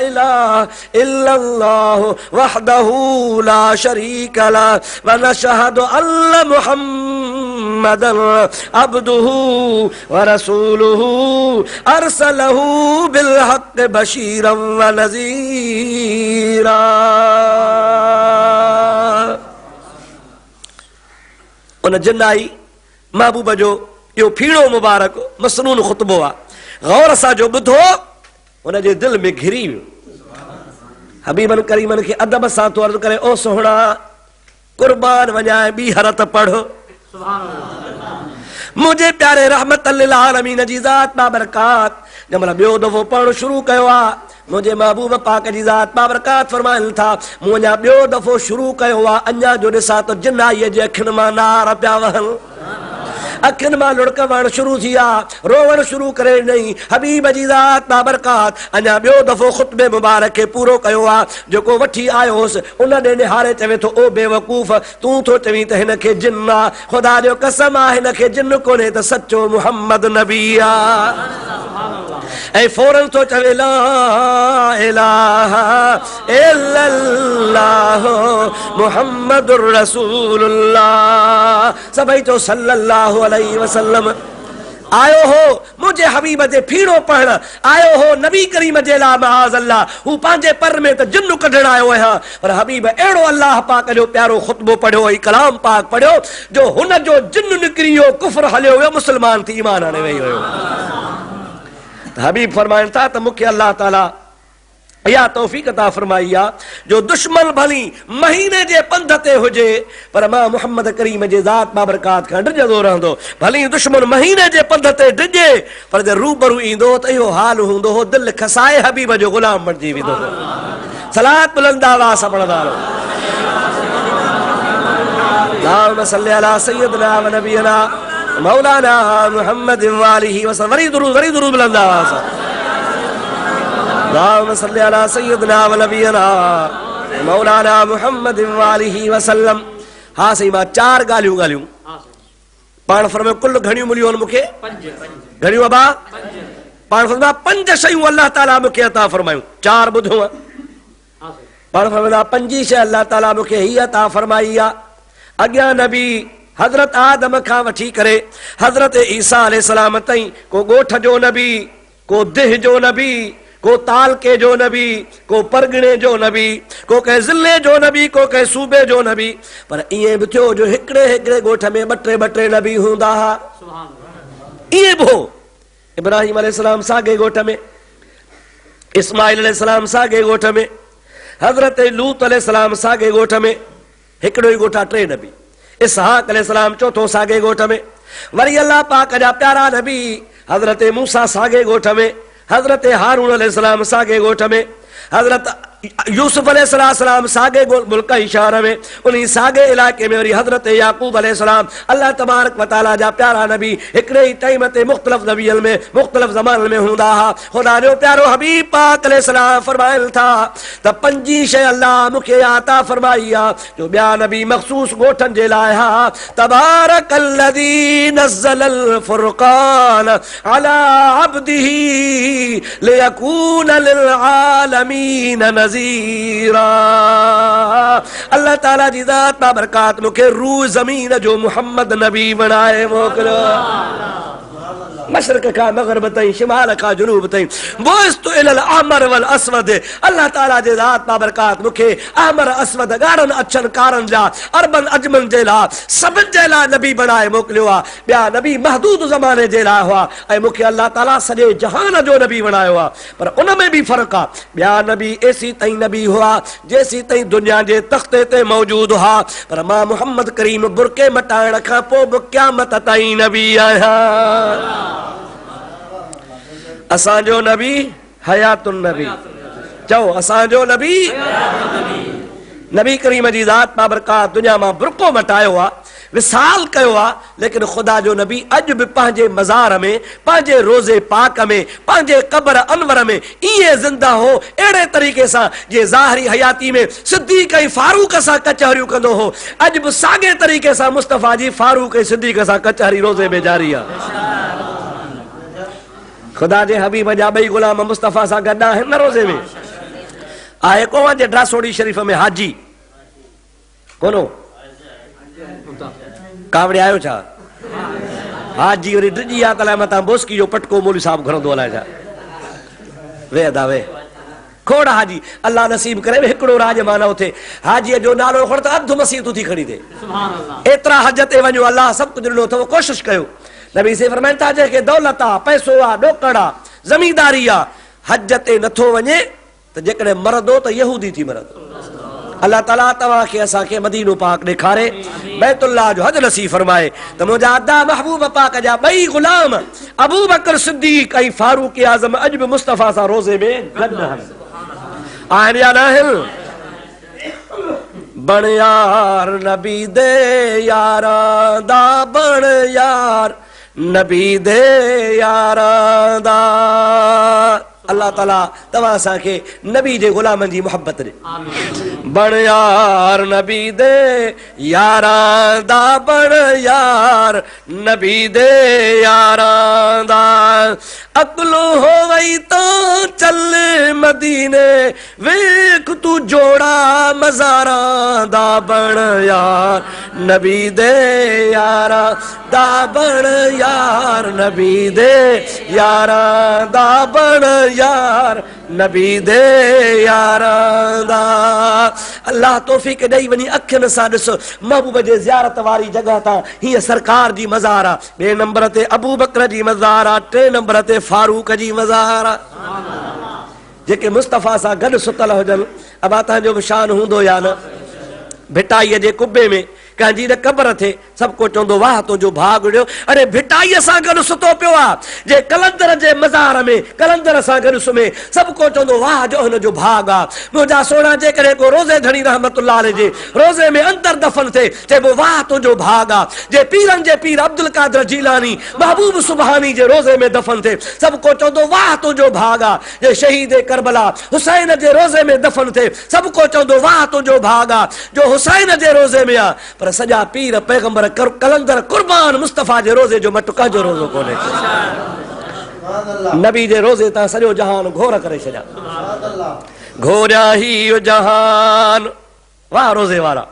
इलाहा इल्लल्लाहु वहदहु ला शरीक लहु व नशहदु अन्न मुहम्मदन अब्दुहु व रसूलुहु अरसलहु बिल हक़्क़ बशीरन व नज़ीरा। उन जिन आई महबूब जो यो फीड़ो मुबारक मसनून खुतबो आ गौर सां जो ॿुधो उन जे दिल में घिरी वियो। हबीबन करीमन खे अदब सां तो अर्ज़ करे ओ सोहणा कुर्बान वञाए ॿी हरत पढ़ मुझे प्यारे रहमत लिल आलमीन जी ज़ात बाबरकात जमल ॿियो दफ़ो पढ़णु शुरू कयो आ मुझे महबूब पाक जी ज़ात बाबरकात फरमाइनि था मूं अञा ॿियो दफ़ो शुरू कयो आ अञा जो ॾिसां त जिन्नाईअ जे अखियुनि मां नार पिया वहनि अखियुनि मां लुड़क वहण शुरू थी आ रोवण शुरू करे ॾिनई हबीब जी ज़ात बाबरकात अञा ॿियो दफ़ो ख़ुतबे मुबारक खे पूरो कयो आ जेको वठी आयो होसि उन ॾे निहारे चवे थो ओ बेवकूफ़ तूं थो चवीं त हिन खे जिन आ ख़ुदा जो कसम आ हिन खे जिन कोन्हे त सचो मुहम्मद नबी आ ऐं फौरन तो चवे ला इलाहा इल्लल्लाह मुहम्मदुर रसूलुल्लाह सभई तो सल्लल्लाहु अलैहि वसल्लम आयो हो मुझे हबीब जे फीड़ो पढ़ण आयो हो नबी करीम जे ला महाज़ अल्लाह हू पंहिंजे पर में त जिन्न कढण आयो आहियां पर हबीब अहिड़ो अल्लाह पाक जो प्यारो खुतबो पढ़ियो ऐं कलाम पाक पढ़ियो जो हुन जो जिन्न निकिरी वियो कुफ्र हलियो वियो मुस्लमान थी ईमान आणे वेही वियो। हबीब फरमाइनि था त मूंखे अल्लाह ताला या तौफीक अता फरमाई आ जो दुश्मन भली महीने जे पंध ते हुजे पर मां मुहम्मद करीम जे ज़ात बाबरकात खां डिॼंदो रहंदो भली दुश्मन महीने जे पंध ते डिॼे पर जे रूबरू ईंदो त इहो हाल हूंदो हो दिल खसाए हबीब जो गुलाम बणिजी वेंदो सलात बुलंद आवाज़ सां पढ़ंदा रहो अल्लाहुम्मा सल्ली अला सय्यिदना व नबियना मौलाना मुहम्मद वालिही वसल्लम वरी दुरूद बुलंद आवाज़ सां अल्लाहुम्मा सल्ली अला सय्यिदना व नबियना मौलाना मुहम्मद वालिही वसल्लम। हा सही मां चार ॻाल्हियूं पाण फरमायो कुल घणियूं मिलियूं आहिनि मूंखे घणियूं अबा पाण फरमाया 5 शयूं अल्लाह ताला मूंखे अता फरमायूं चार ॿुधो पाण फरमाया 5 शइ अल्लाह ताला मूंखे ही अता फरमाई आ अॻियां नबी हज़रत आदम खां वठी करे हज़रत ईसा अलैहिस्सलाम ताईं को ॻोठ जो नबी को दिह जो नबी को तालके जो नबी को परगणे जो नबी को कंहिं ज़िले जो नबी को कंहिं सूबे जो नबी पर ईअं बि थियो जो हिकिड़े ॻोठ में ॿ टे नबी हूंदा हुआ ईअं बि हो इब्राहिम अलैहिस्सलाम साॻे ॻोठ में इस्माइल अलैहिस्सलाम साॻे ॻोठ में हज़रत लूत अलैहिस्सलाम साॻे ॻोठ में हिकिड़ो ई ॻोठ 3 नबी इसहाक अलैहिस्सलाम चौथो साॻे ॻोठ में वरी अल्लाह पाक जा प्यारा नबी हज़रत मूसा साॻे ॻोठ में हज़रत हारून अलैहिस्सलाम साॻे ॻोठ में हज़रत यूसुफ अलैहिस्सलाम साॻे मुल्क ई शहर में उन साॻे इलाइक़े में वरी हज़रत याकूब अलैहिस्सलाम अल्लाह तबारक व तआला जा प्यारा नबी हिकिड़े ई टाइम ते मुख़्तलिफ़ नबियन में मुख़्तलिफ़ ज़माननि में हूंदा हुआ ख़ुदा जो प्यारो हबीब पाक अलैहिस्सलाम फरमाइनि था त 5 शइ अल्लाह मूंखे अता फरमाई आहे जो ॿिया नबी मख़सूस ॻोठनि जे लाइ हा तबारकल्लज़ी नज़्ज़लल फ़ुरक़ान अला अब्दिही लियकून लिल आलमीन अल्लाह ताला जी ज़ात बाबरकात मूंखे रूह ज़मीन जो मुहम्मद नबी बनाए मोकिलियो मशरक का मगरब ताईं शिमाल का जुनूब ताईं बुइस्तु इलल अहमर वल अस्वद अल्लाह ताला जे ज़ात बाबरकात मूंखे अहमर अस्वद ॻाढ़नि अछनि कारनि जा अरबन अजमन जे लाइ सभिनि जे लाइ नबी बनाए मोकिलियो आहे ॿिया नबी महदूद ज़माने जे लाइ हुआ ऐं मूंखे अल्लाह ताला सॼे जहान जो नबी बनायो आहे पर उन में बि फ़र्क़ु आहे ॿिया नबी एसी ताईं नबी हुआ जेसी ताईं दुनिया जे तख़्ते ते मौजूद हुआ पर मां मुहम्मद करीम बुरके मटाइण खां पोइ बि क़यामत ताईं नबी आहियां असांजो नबी हयातुन नबी, चओ असांजो नबी नबी करीम जी ज़ात बाबरकात दुनिया मां बुरको मटायो आ, विसाल कयो आ, लेकिन खुदा जो नबी अॼु बि पंहिंजे मज़ार में, पंहिंजे रोज़े पाक में, पंहिंजे क़ब्र अनवर में ईअं ज़िंदा हो, अहिड़े तरीक़े सां जीअं ज़ाहिरी हयाती में सिद्दीक़ ऐं फारूक सां कचहरियूं कंदो हो, अॼु बि साॻे तरीक़े सां मुस्तफ़ा जी फारूक ऐं सिद्दीक़ सां कचहरी रोज़े में जारी आहे। खुदा जे हबीब जा ॿई ग़ुलाम मुस्तफ़ा सां गॾु आहिनि न रोज़े में। आहे कोन जे ड्रासोड़ी शरीफ़ में हाजी कोनो कावड़े आयो छा? हाजी वरी डिॼी आहे कलाए मथां बोस्की जो पटको मौलवी साहब घणो थो हलाए छा? वे अदा वे खोड़ हाजी अल्लाह नसीब करे हिकिड़ो राजमाना उथे हाजीअ जो नालो खण त अधु मसीह थी खणी थिए, एतिरा हज ते वञो, अल्लाह सभु कुझु ॾिनो अथव, कोशिश कयो। नबी से फरमाइनि था जेके दौलत आहे, पैसो आहे, ॾोकड़ आहे, ज़मीदारी आहे, हज ते नथो वञे त जेकॾहिं मरंदो त यहूदी थी मरंदो। अल्लाह ताला तव्हांखे असांखे मदीनो पाक ॾेखारे, बैतुल्लाह जो हज नसीब फरमाए त मुंहिंजा अदा महबूब पाक जा ॿई ग़ुलाम अबू बकर सिद्दीक़ ऐं फारूक आज़म अॼु बि मुस्तफ़ा सां रोज़े में गॾु आहिनि या न आहिनि? बण यार नबी दे यारां दा, बण यार नबी दे यारां दा। अल्लाह ताला तव्हां असांखे नबी जे ग़ुलामनि जी मोहब्बत ॾे। बण यार नबी दे यारां दा, बण यार नबी दे यारां दा। अकलो हो वई तो चल मदीने, वेख तू जोड़ा मज़ारां दा, बण यार नबी दे यारां दा, बण यार नबी दे यारां दा, बण यार नबी दे यारां दा। अल्लाह तौफीक ॾेई वञी अखियुनि सां ॾिस महबूब जे ज़ियारत वारी जॻह तां हीअ सरकार जी मज़ार आहे, ॿिए नंबर ते अबू बकर जी मज़ार आहे, टे नंबर ते फारूक जी मज़ार आहे। जेके मुस्तफ़ा सां गॾु सुतल हुजनि, अबा तव्हांजो बि शान हूंदो या न? भिटाईअ जे कुबे में कंहिंजी न क़ब्र थे, सभु को चवंदो वाह तुंहिंजो भाग उड़ियो, अरे भिटाईअ सां गॾु सुतो पियो आहे, जे कलंदर जे मज़ार में कलंदर सां गॾु सुम्हे, सभु को चवंदो वाह जो हुनजो भाग आहे। मुंहिंजा सोना जेकॾहिं को रोज़े धणी रहमतुल्लाह अलैहि जे रोज़े में अंदर दफ़न थिए, चइबो वाह तुंहिंजो भाग आहे। जे पीरनि जे पीर अब्दुल कादिर जीलानी महबूब सुबहानी जे रोज़े में दफ़न थिए, सभु को चवंदो वाह तुंहिंजो भाग आहे। जे शहीद करबला हुसैन जे रोज़े में दफ़न थिए, सभु को चवंदो वाह तुंहिंजो भाग आहे जो हुसैन जे रोज़े में आहे। पर सॼा पीर पैगंबर कलंदर कुर्बान मुस्तफ़ा जे रोज़े जो मट कंहिंजो रोज़ो कोन्हे। नबी जे रोज़े तां सॼो जहान घोर करे छॾिया, घोरिया ही जहान, वाह रोज़े वारा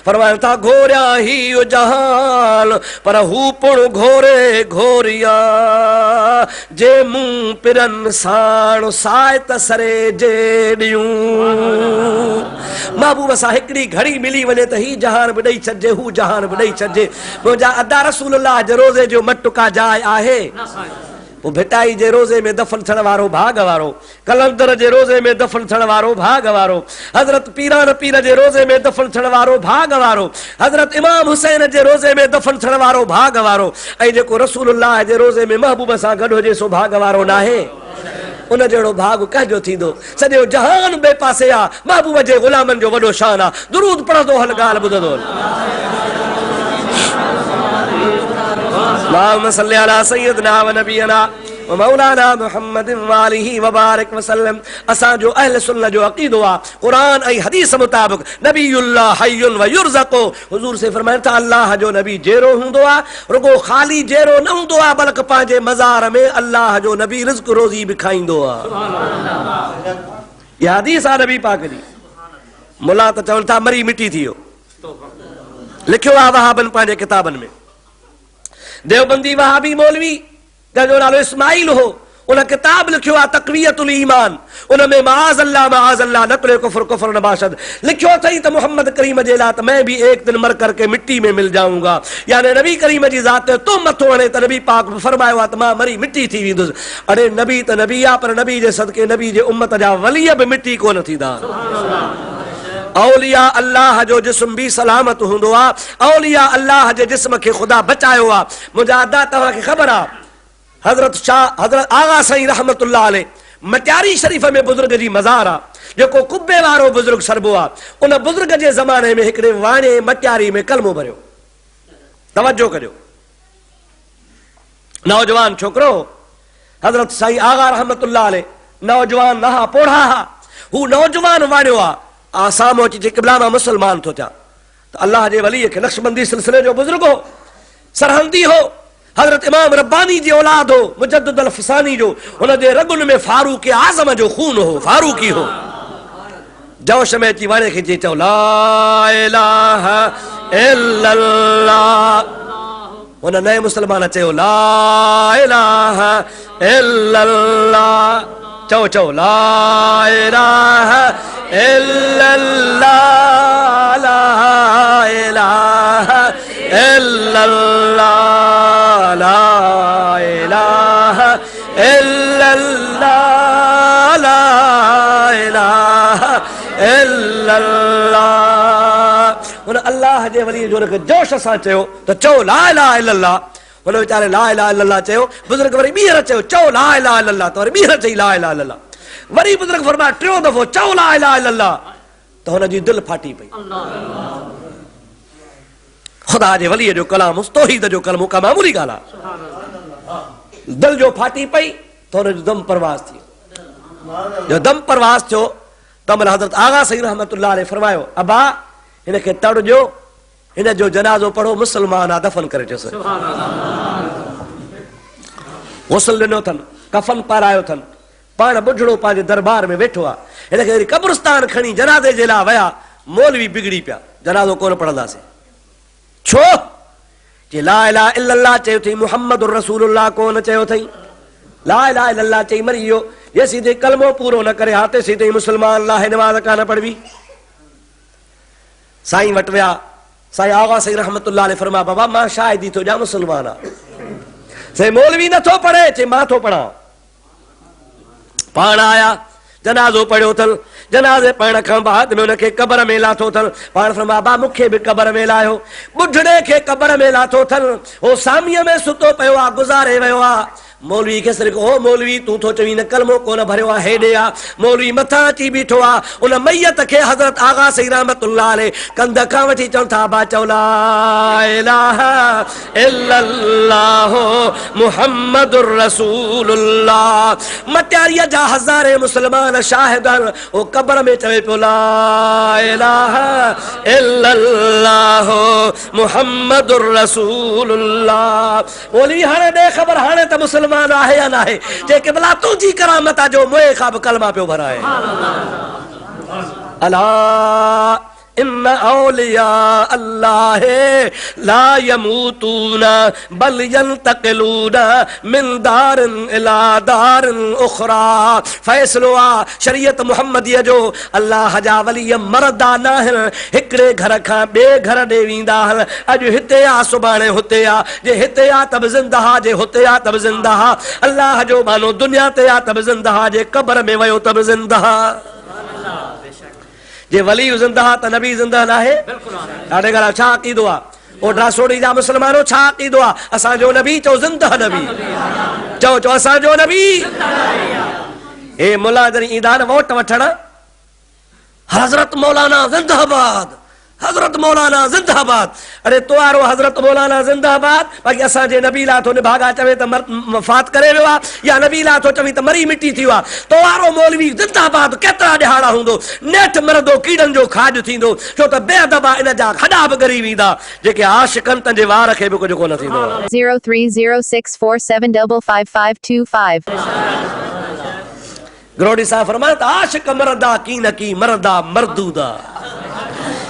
फरमाइनि था घोरिया ही जहान, पर हू पुण घोरे घोरिया, जे मूं पिरन साण साए तसरे जे ॾियूं। महबूब सां हिकिड़ी घड़ी मिली वञे त ही जहान बि ॾेई छॾिजे, हू जहान बि ॾेई छॾिजे। मुंहिंजा अदा रसूलुल्लाह जे रोज़े जो मट का जाइ आहे? पोइ भिटाई जे रोज़े में दफ़न थियण वारो भाग वारो, कलंदर जे रोज़े में दफ़न थियण वारो भाग वारो, हज़रत पीरान पीर जे रोज़े में दफ़न थियण वारो भाग वारो, हज़रत इमाम हुसैन जे रोज़े में दफ़न थियण वारो भाग वारो, ऐं जेको रसूलुल्लाह जे रोज़े में महबूब सां गॾु हुजे सो भाग वारो नाहे। उन जहिड़ो भाग कंहिंजो थींदो? सॼो जहान ॿिए पासे आहे, महबूब जे ग़ुलामनि जो वॾो शान आहे। दुरूद पढ़ंदो हल, ॻाल्हि ॿुधंदो हल। اللهم صل على سيدنا ونبينا ومولانا محمد वालिही वबारिक वसल्लम। असांजो अहल सुन्नत जो अक़ीदो आहे क़ुरान ऐं हदीस मुताबिक़ नबीउल्लाह हय्युन व युरज़क़ु। हुज़ूर से फरमाइनि था अल्लाह जो नबी जहिड़ो हूंदो आहे, रुगो ख़ाली जहिड़ो न हूंदो आहे, बल्कि पंहिंजे मज़ार में अल्लाह जो नबी रिज़्क़ रोज़ी बि खाईंदो आहे। इहा हदीस आहे नबी पाक जी। मुला त चवनि था मरी मिटी थी वियो, लिखियो आहे वहाबनि पंहिंजे किताबनि में। देवबंदी वहाबी मौलवी जंहिंजो नालो इस्माइल हो, उन किताब लिखियो आहे तक़वियतुल ईमान। उन में माज़ अल्लाह नक़ल कुफ्र कुफ्र नबाशद लिखियो अथई त मोहम्मद करीम जे लाइ त मैं भी एक दिन मर करके मिट्टी में मिल जाऊंगा, यानी नबी करीम जी ज़ात तो मथो हणे त नबी पाक फरमायो आहे त मां मरी मिट्टी थी वेंदुसि। अड़े नबी त नबी आहे, पर नबी जे सदके नबी जे उम्मत जा वली बि मिट्टी कोन थींदा। औलिया अल्लाह जो जिस्म भी सलामत हूंदो आहे, औलिया अल्लाह जे जिस्म खे ख़ुदा बचायो आहे। मुंहिंजा अदा तव्हांखे ख़बर आहे, हजरत आगा साईं रहमतुल्लाह अलैह मटियारी शरीफ में बुजुर्ग जी मज़ार आ जेको कुब्बे वारो बुजुर्ग सरबो आ उन बुजुर्ग जे ज़माने में हिकड़े वाणे मटियारी में कलमो भरियो। तवज्जो करियो, नौजवान छोकरो हजरत साईं आगा रहमतुल्लाह अलैह नौजवान नहा पोढ़ा हा, हू नौजवान वाणियो आ आसामो अची क़िबला मां मुसलमान थो थिया त अल्लाह जे वली खे नक्शबंदी सिलसिले जो बुजुर्ग हो, सरहंदी हो, हजरत इमाम रब्बानी जी औलाद हो, मुजद्दिद अल फसानी जो उन जे रगुन में फारूक आज़म जो खून हो, फारूकी हो। जोश में अची वाणे खे चयो ला इलाहा इल्लल्लाह। उन नए मुसलमान चयो ला इलाहा इल्लल्लाह। चओ चओ ला इलाहा इल्लल्लाह, ला इलाहा इल्लल्लाह, ला इलाहा इल्लल्लाह, ला इलाहा इल्लल्लाह। उन अल्लाह जे वली जो जोश सां चयो त चओ ला इलाहा इल्लल्लाह। उन वीचारे ला इलाहा इल्लल्लाह चयो, बुजुर्ग वरी ॿीहर चयो चओ ला इलाहा इल्लल्लाह, त वरी ॿीहर चई ला इलाहा इल्लल्लाह। वरी बुजुर्ग फरमाया टियों दफ़ो चओ ला इलाहा इल्लल्लाह, त हुन जी दिलि फाटी पई। खुदा जे वलीअ जो कलाम तौहीद जो कलमो का मामूली ॻाल्हि आहे। दिलि जो फाटी पई त हुन जो दम परवाज़ थी वियो। जो दम परवाज़ थियो त महिल हज़रत आगा साईं रहमतुल्लाह अलैह फरमायो अबा हिन खे तड़ ॾियो, हिन जो जनाज़ो पढ़ो, मुसलमान आहे, दफ़न करे अचोसि। गुस्ल ॾिनो अथनि, कफन पारायो अथनि, पाण बुढ़ड़ो पंहिंजे दरबार में वेठो आहे। हिन खे वरी कब्रिस्तान खणी जनाज़े जे लाइ विया, मौलवी बिगड़ी पिया, जनाज़ो कोन पढ़ंदासीं। छो? जे ला इलाहा इल्लल्लाह चयो अथई, मुहम्मदुर रसूलुल्लाह कोन चयो अथई। ला इलाहा इल्लल्लाह चई मरी वियो, ये सीधे कलमो पूरो न करे हाथे सीधे मुसलमान लाहे नमाज़ कान पढ़वी। साईं वटि विया, साईं आगा साईं रहमतुल्लाह अलैह फरमाया बाबा मां शाहिदी थो ॾियां मुसलमान आहे। साईं मौलवी नथो पढ़े, चई मां थो पढ़ां। पाण आया, जनाज़ो पढ़ियो अथनि, जनाज़े पढ़ण खां बाद में उनखे कब्र में लाथो अथनि। पाण फरमाया बा मूंखे बि कब्र में लाहियो। बुढ़ड़े खे कब्र में लाथो अथनि, हो सामीअ में सुतो पियो आहे, गुज़ारे वियो आहे। मौलवी खे सिर्फ़ ओ मौलवी तूं थो चवीं न कलमो कोन भरियो आहे, हेॾे आहे। मौलवी मथां अची बीठो आहे, उन मैयत खे हज़रत आगा साईं रहमतुल्लाह अलैह कंध खां वठी चवनि था बा चओ ला इलाहा इल्लल्लाह मुहम्मदुर रसूलुल्लाह। मटियारीअ जा हज़ारे मुसलमान शाहिद आहिनि, ओ कब्र में चवे पियो ला इलाहा इल्लल्लाह मुहम्मदुर रसूलुल्लाह। मौलवी हाणे ॾे ख़बर, हाणे त मुसलमान आहे या न आहे? जेके भला तुंहिंजी करामत आहे जो मुंहिं खां बि कलमा पियो भराए। अला इन औलिया अल्लाह ला यमूतून बल यंतकिलून मिन दारिन इला दारिन उखरा। फैसलो आ शरीयत मुहम्मदीअ जो, अल्लाह जा वली मरदा न आहिनि, हिकिड़े घर खां ॿिए घर ॾे वेंदा आहिनि। अॼु हिते आ, सुभाणे हुते आ, जे हिते आ त बि ज़िंदा, जे हुते आ त बि ज़िंदा। अल्लाह जो मानो दुनिया ते आ त बि ज़िंदा, जे क़ब्र में वियो त बि ज़िंदा। जे वली ज़िंदा त नबी ज़िंदा न आहे? ॾाढे ॻाल्हि छा अक़ीदो आहे? ओडा सोड़ी जा मुसलमानो छा अक़ीदो आहे? असांजो नबी चओ ज़िंदा नबी, चओ चओ असांजो नबी। हे मुला जरी ईंदा न वोट वठण, हज़रत मौलाना ज़िंदाबाद, हज़रत मौलाना ज़िंदाबाद। अरे तुआरो हज़रत मौलाना ज़िंदाबाद, बाक़ी असांजे नबी लाइ थो निभागा चवे त वफ़ात करे वियो आहे, या नबी लाइ थो चवी त मरी मिटी थी वियो आहे। तुआरो मौलवी ज़िंदाबाद केतिरा ॾिहाड़ा हूंदो, नेठि मरंदो कीड़नि जो खाॼ थींदो, छो त बेअदबा इन जा खॾा बि ॻरी वेंदा। जेके आशिक़नि तंहिंजे वार खे बि कुझु कोन थींदो। 030647555525 ग्रोडी साहब फरमाया त आशिक़ मरदा की न की मरदा मरदूदा।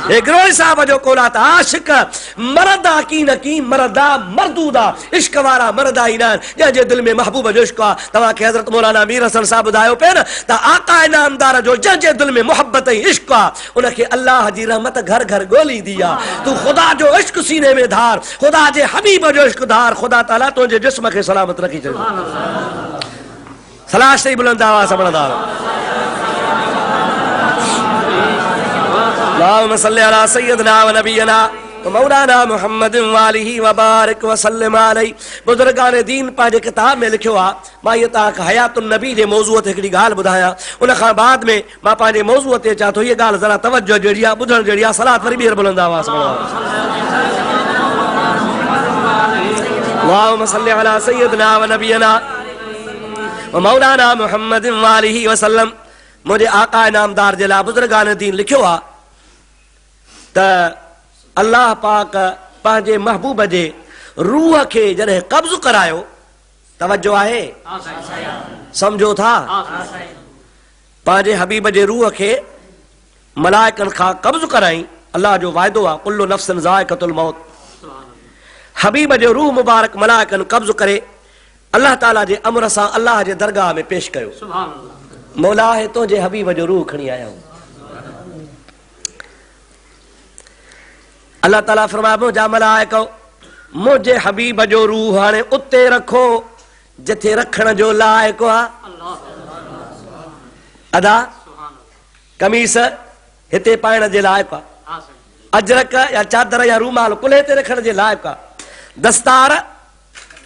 हे ग्रोही साहब जो कोला त आशिक़ मरदा की न की मरदा मरदूदा। इश्क वारा मरदा ई न आहिनि, जंहिंजे दिलि में महबूब जो इश्क आहे। तव्हांखे हज़रत मौलाना मीर हसन साहब ॿुधायो पिया न त आका इनामदार जो जंहिंजे दिलि में मोहब्बत ऐं इश्क आहे, उनखे अल्लाह जी रहमत घर घर ॻोल्हींदी आहे। तू ख़ुदा जो इश्क सीने में धार, ख़ुदा जे हबीब जो इश्क धार, ख़ुदा ताला तुंहिंजे जिस्म खे सलामत रखी छॾे। सलाह से बुलंद आवाज़ सां पढ़ंदा अल्लाहुम्मा सल्ली अला सय्यदना व नबियना मौलाना मोहम्मद वालिही वबारिक वसल्लम अलैहि। बुजुर्गान दीन पंहिंजे किताब में लिखियो आहे। मां इहो तव्हांखे हयातुन नबी जे मौज़ूअ ते हिकिड़ी ॻाल्हि ॿुधायां, उन खां बाद में मां पंहिंजे मौज़ूअ ते अचां थो। इहा ॻाल्हि ज़रा तवजो जहिड़ी आहे, ॿुधण जहिड़ी आहे। सलात वरी ॿीहर बुलंद आवाज़ में अल्लाहुम्मा सल्लि अला सय्यिदना व नबियना व मौलाना मोहम्मद वालिही वसल्लम। मुंहिंजे आका इनामदार जे लाइ बुजुर्गान दीन लिखियो आहे त अल्लाह पाक पंहिंजे महबूब जे रूह खे जॾहिं कब्ज़ करायो, तवजो आहे, सम्झो था, पंहिंजे हबीब जे रूह खे मलाइकनि खां कब्ज़ कराई। अल्लाह जो वाइदो आहे, कुल्लु नफ्सिन ज़ाइक़तुल मौत। हबीब जो रूह मुबारक मलाइकनि कब्ज़ करे अल्लाह ताला जे अमर सां अल्लाह जे दरगाह में पेश कयो। मौला है तुंहिंजे हबीब जो रूह खणी आया हूं। अल्लाह ताला फरमाया, मुंहिंजा मलाइका मुंहिंजे हबीब जो रूह हाणे उते रखो जिथे रखण जो लाइक़ आहे। अदा कमीस हिते पाइण जे लाइक़ आहे, अजरक या चादर या रूमाल कुल्हे ते रखण जे लाइक़ आहे, दस्तार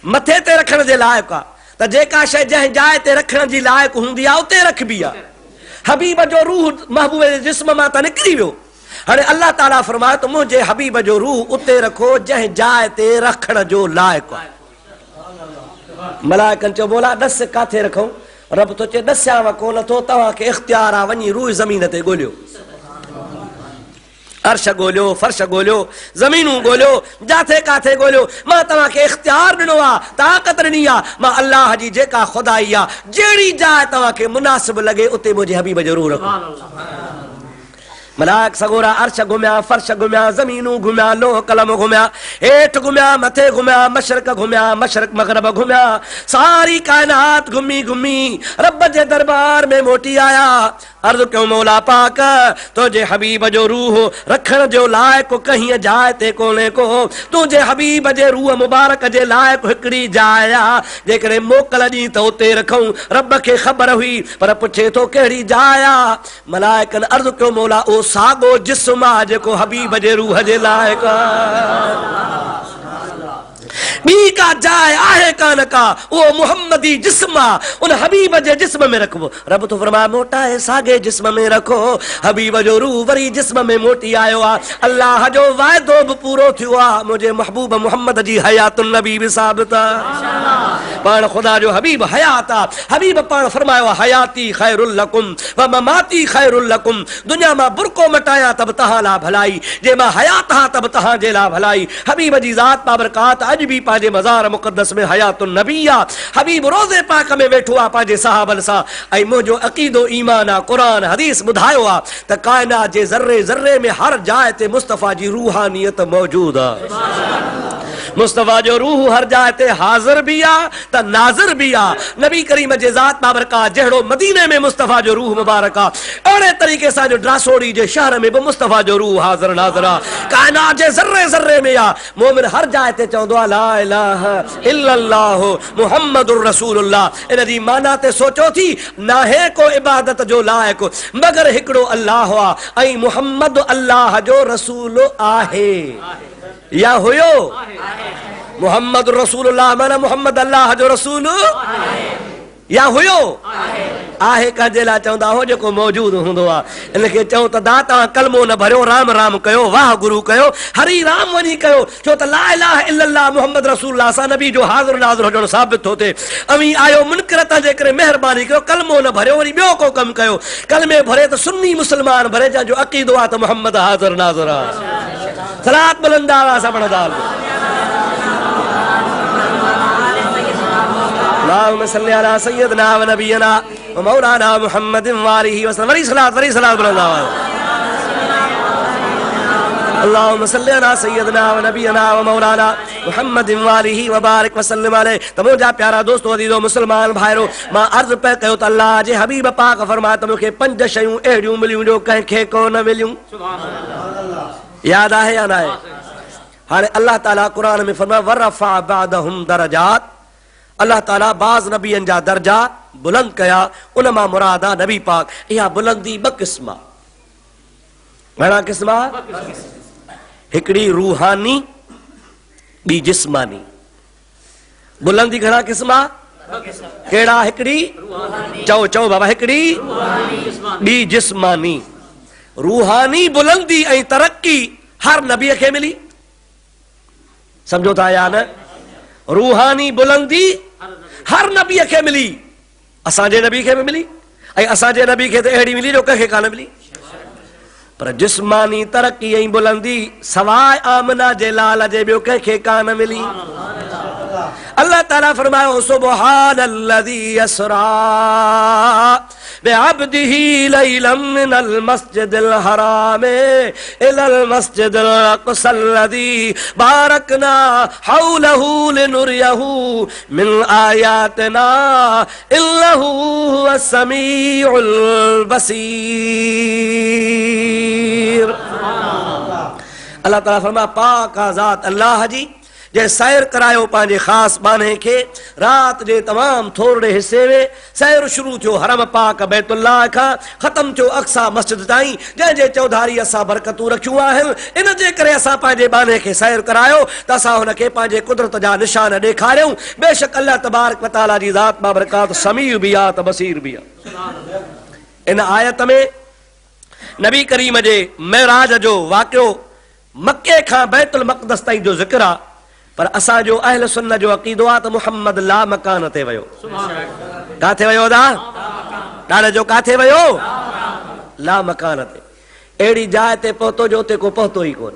मथे ते रखण जे लाइक़ आहे। त जेका शइ जंहिं जाइ ते रखण जी लाइक़ हूंदी आहे उते रखबी आहे। हबीब जो रूह महबूब जे जिस्म मां त निकिरी वियो। हाणे अल्लाह ताला फरमायो त मुंहिंजे हबीब जो रूह उते रखो जंहिं जाइ ते रखण जो लाइक़ आहे। मलाइकनि चयो, मौला ॾस काथे रखूं? रब तो चए, ॾस्यांव कोन थो, तव्हांखे इख्तियार आहे, वञी रूह ज़मीन ते ॻोल्हियो। अर्श ॻोल्हियो, फर्श ॻोल्हियो, ज़मीनूं ॻोल्हियो, जाथे काथे ॻोल्हियो। मां तव्हांखे इख्तियार ॾिनो आहे, ताक़त ॾिनी आहे। मां अल्लाह जी जेका खुदाई आहे, जहिड़ी जाइ तव्हांखे मुनासिब लॻे उते मुंहिंजे हबीब जो रूह रखो। मलाइक सगोरा अर्श घुमिया, फर्श घुमिया, ज़मीनूं घुमिया, लोह कलम घुमिया, हेठि घुमिया, मथे घुमिया, मशरक घुमिया, मशरक मगरब घुमिया, सारी कायनात घुमी घुमी रब जे दरबार में मोटी आया। अर्ज़ कयो, मौला पाक तुंहिंजे हबीब जो रूह रखण जो लाइक़ कहीं जाइ ते कोन्हे को। तुंहिंजे हबीब जे रूह मुबारक जे लाइक़ हिकिड़ी जाइ आहे, जेकॾहिं मोकल ॾी त उते रखूं। रब खे ख़बर हुई, पर पुछे थो कहिड़ी जाइ आहे? मलाइकनि अर्ज़ कयो, मौला ओ साॻो जिस्म आहे जेको हबीब जे रूह जे लाइक़ आहे। ॿी का जाइ आहे कान का, उहो मुहम्मदी जिस्म आहे, उन हबीब जे जिस्म में रखबो। रब तो फरमाया, मोटाए साॻे जिस्म में रखो। हबीब जो रूह वरी जिस्म में मोटी आयो आहे। अल्लाह जो वाइदो बि पूरो थियो आहे। मुंहिंजे महबूब मुहम्मद जी हयातुन नबी बि साबित आहे। पाण ख़ुदा जो हबीब हयात आहे। हबीब पाण फरमायो आहे, हयाती खैरुल लकुम व ममाती खैरुल लकुम। दुनिया मां बुरको मटाया तब तव्हां लाइ भलाई, जे मां हयात हा तब तव्हां जे लाइ भलाई। हबीब जी ज़ात बाबरकात अॼु बि पंहिंजे मज़ार मुक़द्दस में हयातुन नबी आहे। हबीब रोज़े पाक में वेठो आहे पंहिंजे सहाबनि सां। ऐं मुंहिंजो अक़ीदो ईमान आहे, क़ुरान हदीस ॿुधायो आहे त काइनात जे ज़र्रे ज़र्रे में हर जाइ ते मुस्तफ़ा जी रूहानियत मौजूद आहे। मुस्तफ़ा जो रूह हर जाइ ते हाज़िर भी आ त नाज़िर भी आ। नबी करीम जे ज़ात बाबरकात जहिड़ो मदीने में मुस्तफ़ा जो रूह मुबारक आ, अहिड़े तरीक़े सां जो ड्रासोड़ी जे शहर में बि मुस्तफ़ा जो रूह हाज़िर नाज़िर आ। काइनात जे ज़र्रे ज़र्रे में आ। मोमिन हर जाइ ते चवंदो आहे ला इलाहा इल्लल्लाह मुहम्मदुर रसूलुल्लाह। इन जी माना ते सोचो थी, नाहे को इबादत जो लाइक़ मगर हिकिड़ो अल्लाह आ ऐं मुहम्मद अल्लाह जो रसूल आहे। या हुयो मुहम्मद रसूलुल्लाह माना मुहम्मद अल्लाह जो रसूल या हुयो आहे कंहिंजे लाइ चवंदा हो जेको मौजूद हूंदो आहे। इनखे चओ त दा तव्हां कलमो न भरियो, राम राम कयो, वाह गुरु कयो, हरी राम वञी कयो, छो त ला इलाहा इल्लल्लाह मुहम्मद रसूलुल्लाह सां नबी जो हाज़िर नाज़िर हुजणु साबित थो थिए। अवी आयो मुनकर तां जे करे महिरबानी कयो, कलमो न भरियो, वरी ॿियो को कमु कयो। कलमे भरे त सुन्नी मुस्लमान भरे, जंहिंजो अक़ीदो आहे त मुहम्मद हाज़िर नाज़िर आहे। सलात बुलंद आवाज़ सां पढ़ंदा अल्लाहुम्मा सल्लि अला सय्यिदना व नबियना व मौलाना मुहम्मदिन व आलिहि वसल्लम। वरी सलात बुलंद आवाज़। अल्लाहुम्मा सल्लि अला सय्यिदना व नबियना व मौलाना मुहम्मदिन व आलिहि व बारिक व सल्लम अलैहि। त मुंहिंजा प्यारा दोस्तो अज़ीज़ो मुस्लमान भाइरो, मां अर्ज़ पे कयो त अल्लाह जे हबीब पाक फरमाया त मूंखे 5 शयूं अहिड़ियूं मिलियूं जो कंहिंखे कोन मिलियूं। यादि आहे या न आहे? हाणे अल्लाह ताला क़ुरान में फरमाया वरफ़ा बादहुम दरजात। अल्लाह ताला बाज़ नबियनि जा दर्जा बुलंद कया, उन मां मुराद आहे नबी पाक। इहा बुलंदी 2 क़िस्म आहे। घणा क़िस्म? हिकड़ी रूहानी बी जिस्मानी। बुलंदी घणा क़िस्म आ? केड़ा? हिकड़ी चओ चओ बाबा, हिकड़ी बी जिस्मानी। रूहानी बुलंदी ऐं तरक्की हर नबीअ खे मिली, समझो था या न? रूहानी बुलंदी हर नबीअ खे मिली, असांजे नबी खे भी मिली ऐं असांजे नबी खे त अहिड़ी मिली जो कंहिंखे कान मिली। पर जिस्मानी तरक्की ऐं बुलंदी सवाइ आमना जे लाल जे ॿियो कंहिंखे कान मिली। अल्लाह ताला फरमायो सुब्हानल्लज़ी असरा बिअब्दिही लैलन मिनल मस्जिदिल हराम इलल मस्जिदिल अक़सल्लज़ी बारकना हौलहू लिनुरियहू मिन आयातिना इन्नहू हुवस समीउल बसीर। अल्लाह ताला फरमाया पाक आज़ाद अल्लाह जी जे सैर करायो पंहिंजे ख़ासि बाने खे। रात जे तमाम थोरे हिस्से में सैर शुरू थियो हरम पाक बैतुल्लाह खां ख़त्म थियो अक्सा मस्जिद ताईं, जंहिंजे चौधारी असां बरकतूं रखियूं आहिनि। इन जे करे असां पंहिंजे बाने खे सैर करायो त असां हुनखे पंहिंजे कुदरत जा निशान ॾेखारियूं। बेशक अल्लाह तबारक व तआला जी ज़ात बाबरकात समीउ बि आहे त बसीर बि आहे। इन आयत में नबी करीम जे मेराज जो वाक़ियो मके खां बैतुल मक़दस ताईं जो ज़िक्र आहे। पर असांजो अहल सुन्नत जो अक़ीदो आहे त मुहम्मद ला मकान ते वियो। काथे वियो दा? ॾाढे जो काथे वियो? ला मकान ते। अहिड़ी जाइ ते पहुतो जो उते को पहुतो ई कोन।